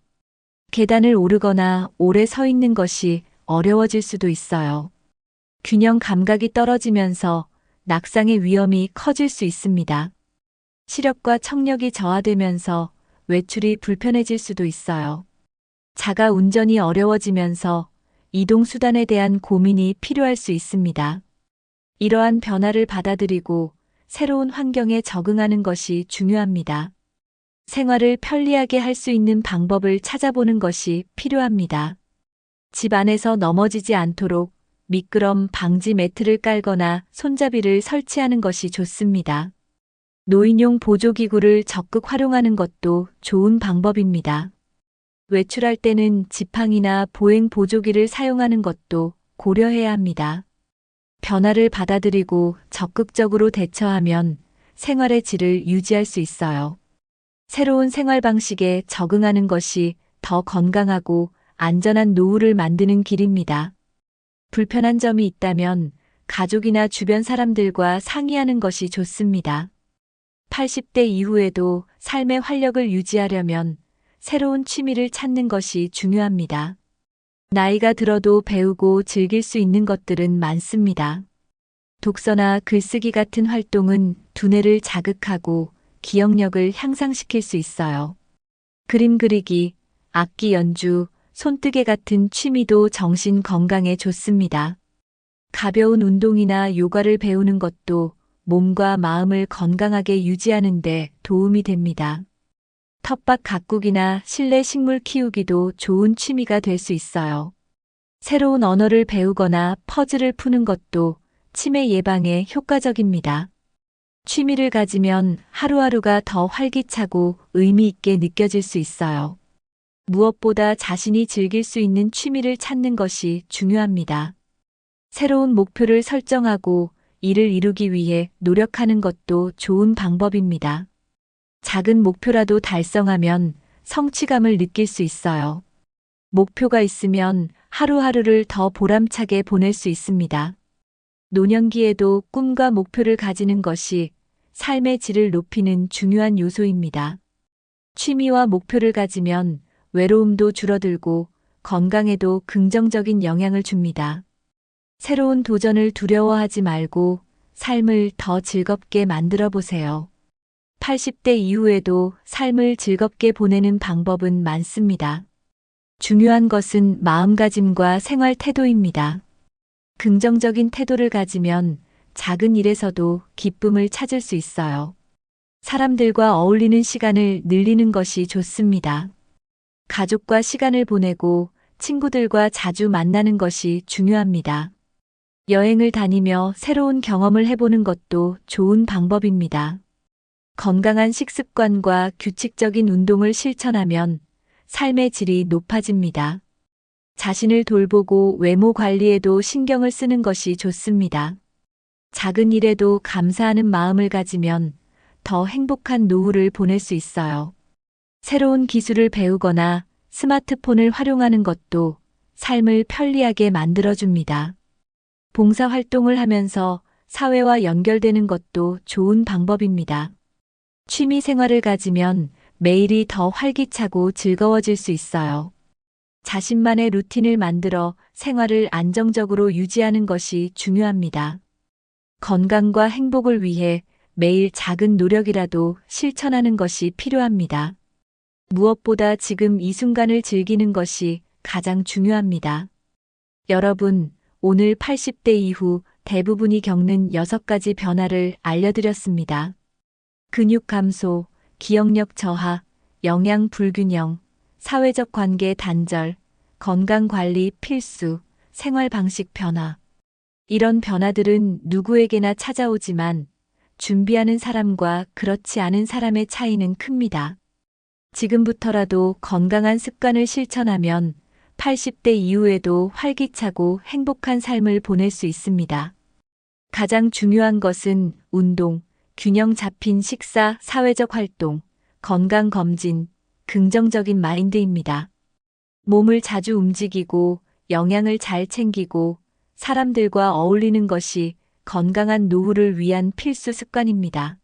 계단을 오르거나 오래 서 있는 것이 어려워질 수도 있어요. 균형 감각이 떨어지면서 낙상의 위험이 커질 수 있습니다. 시력과 청력이 저하되면서 외출이 불편해질 수도 있어요. 자가 운전이 어려워지면서 이동수단에 대한 고민이 필요할 수 있습니다. 이러한 변화를 받아들이고 새로운 환경에 적응하는 것이 중요합니다. 생활을 편리하게 할 수 있는 방법을 찾아보는 것이 필요합니다. 집 안에서 넘어지지 않도록 미끄럼 방지 매트를 깔거나 손잡이를 설치하는 것이 좋습니다. 노인용 보조기구를 적극 활용하는 것도 좋은 방법입니다. 외출할 때는 지팡이나 보행 보조기를 사용하는 것도 고려해야 합니다. 변화를 받아들이고 적극적으로 대처하면 생활의 질을 유지할 수 있어요. 새로운 생활 방식에 적응하는 것이 더 건강하고 안전한 노후를 만드는 길입니다. 불편한 점이 있다면 가족이나 주변 사람들과 상의하는 것이 좋습니다. 80대 이후에도 삶의 활력을 유지하려면 새로운 취미를 찾는 것이 중요합니다. 나이가 들어도 배우고 즐길 수 있는 것들은 많습니다. 독서나 글쓰기 같은 활동은 두뇌를 자극하고 기억력을 향상시킬 수 있어요. 그림 그리기, 악기 연주, 손뜨개 같은 취미도 정신 건강에 좋습니다. 가벼운 운동이나 요가를 배우는 것도 몸과 마음을 건강하게 유지하는 데 도움이 됩니다. 텃밭 가꾸기나 실내 식물 키우기도 좋은 취미가 될 수 있어요. 새로운 언어를 배우거나 퍼즐을 푸는 것도 치매 예방에 효과적입니다. 취미를 가지면 하루하루가 더 활기차고 의미 있게 느껴질 수 있어요. 무엇보다 자신이 즐길 수 있는 취미를 찾는 것이 중요합니다. 새로운 목표를 설정하고 이를 이루기 위해 노력하는 것도 좋은 방법입니다. 작은 목표라도 달성하면 성취감을 느낄 수 있어요. 목표가 있으면 하루하루를 더 보람차게 보낼 수 있습니다. 노년기에도 꿈과 목표를 가지는 것이 삶의 질을 높이는 중요한 요소입니다. 취미와 목표를 가지면 외로움도 줄어들고 건강에도 긍정적인 영향을 줍니다. 새로운 도전을 두려워하지 말고 삶을 더 즐겁게 만들어 보세요. 80대 이후에도 삶을 즐겁게 보내는 방법은 많습니다. 중요한 것은 마음가짐과 생활 태도입니다. 긍정적인 태도를 가지면 작은 일에서도 기쁨을 찾을 수 있어요. 사람들과 어울리는 시간을 늘리는 것이 좋습니다. 가족과 시간을 보내고 친구들과 자주 만나는 것이 중요합니다. 여행을 다니며 새로운 경험을 해보는 것도 좋은 방법입니다. 건강한 식습관과 규칙적인 운동을 실천하면 삶의 질이 높아집니다. 자신을 돌보고 외모 관리에도 신경을 쓰는 것이 좋습니다. 작은 일에도 감사하는 마음을 가지면 더 행복한 노후를 보낼 수 있어요. 새로운 기술을 배우거나 스마트폰을 활용하는 것도 삶을 편리하게 만들어줍니다. 봉사활동을 하면서 사회와 연결되는 것도 좋은 방법입니다. 취미 생활을 가지면 매일이 더 활기차고 즐거워질 수 있어요. 자신만의 루틴을 만들어 생활을 안정적으로 유지하는 것이 중요합니다. 건강과 행복을 위해 매일 작은 노력이라도 실천하는 것이 필요합니다. 무엇보다 지금 이 순간을 즐기는 것이 가장 중요합니다. 여러분, 오늘 80대 이후 대부분이 겪는 6가지 변화를 알려드렸습니다. 근육 감소, 기억력 저하, 영양 불균형, 사회적 관계 단절, 건강 관리 필수, 생활 방식 변화. 이런 변화들은 누구에게나 찾아오지만 준비하는 사람과 그렇지 않은 사람의 차이는 큽니다. 지금부터라도 건강한 습관을 실천하면 80대 이후에도 활기차고 행복한 삶을 보낼 수 있습니다. 가장 중요한 것은 운동, 균형 잡힌 식사, 사회적 활동, 건강검진, 긍정적인 마인드입니다. 몸을 자주 움직이고 영양을 잘 챙기고 사람들과 어울리는 것이 건강한 노후를 위한 필수 습관입니다.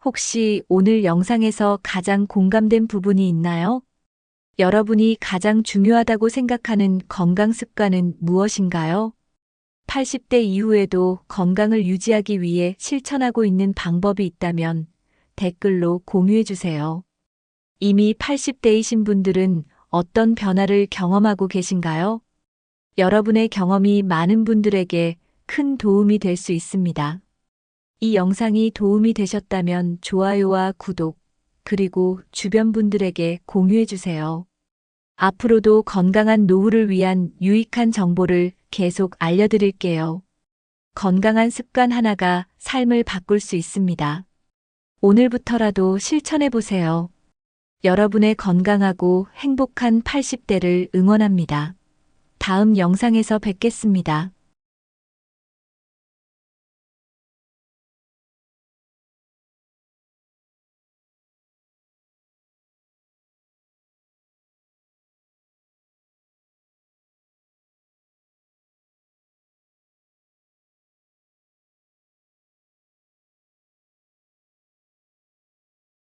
혹시 오늘 영상에서 가장 공감된 부분이 있나요? 여러분이 가장 중요하다고 생각하는 건강 습관은 무엇인가요? 80대 이후에도 건강을 유지하기 위해 실천하고 있는 방법이 있다면 댓글로 공유해 주세요. 이미 80대이신 분들은 어떤 변화를 경험하고 계신가요? 여러분의 경험이 많은 분들에게 큰 도움이 될 수 있습니다. 이 영상이 도움이 되셨다면 좋아요와 구독, 그리고 주변 분들에게 공유해 주세요. 앞으로도 건강한 노후를 위한 유익한 정보를 계속 알려드릴게요. 건강한 습관 하나가 삶을 바꿀 수 있습니다. 오늘부터라도 실천해 보세요. 여러분의 건강하고 행복한 80대를 응원합니다. 다음 영상에서 뵙겠습니다.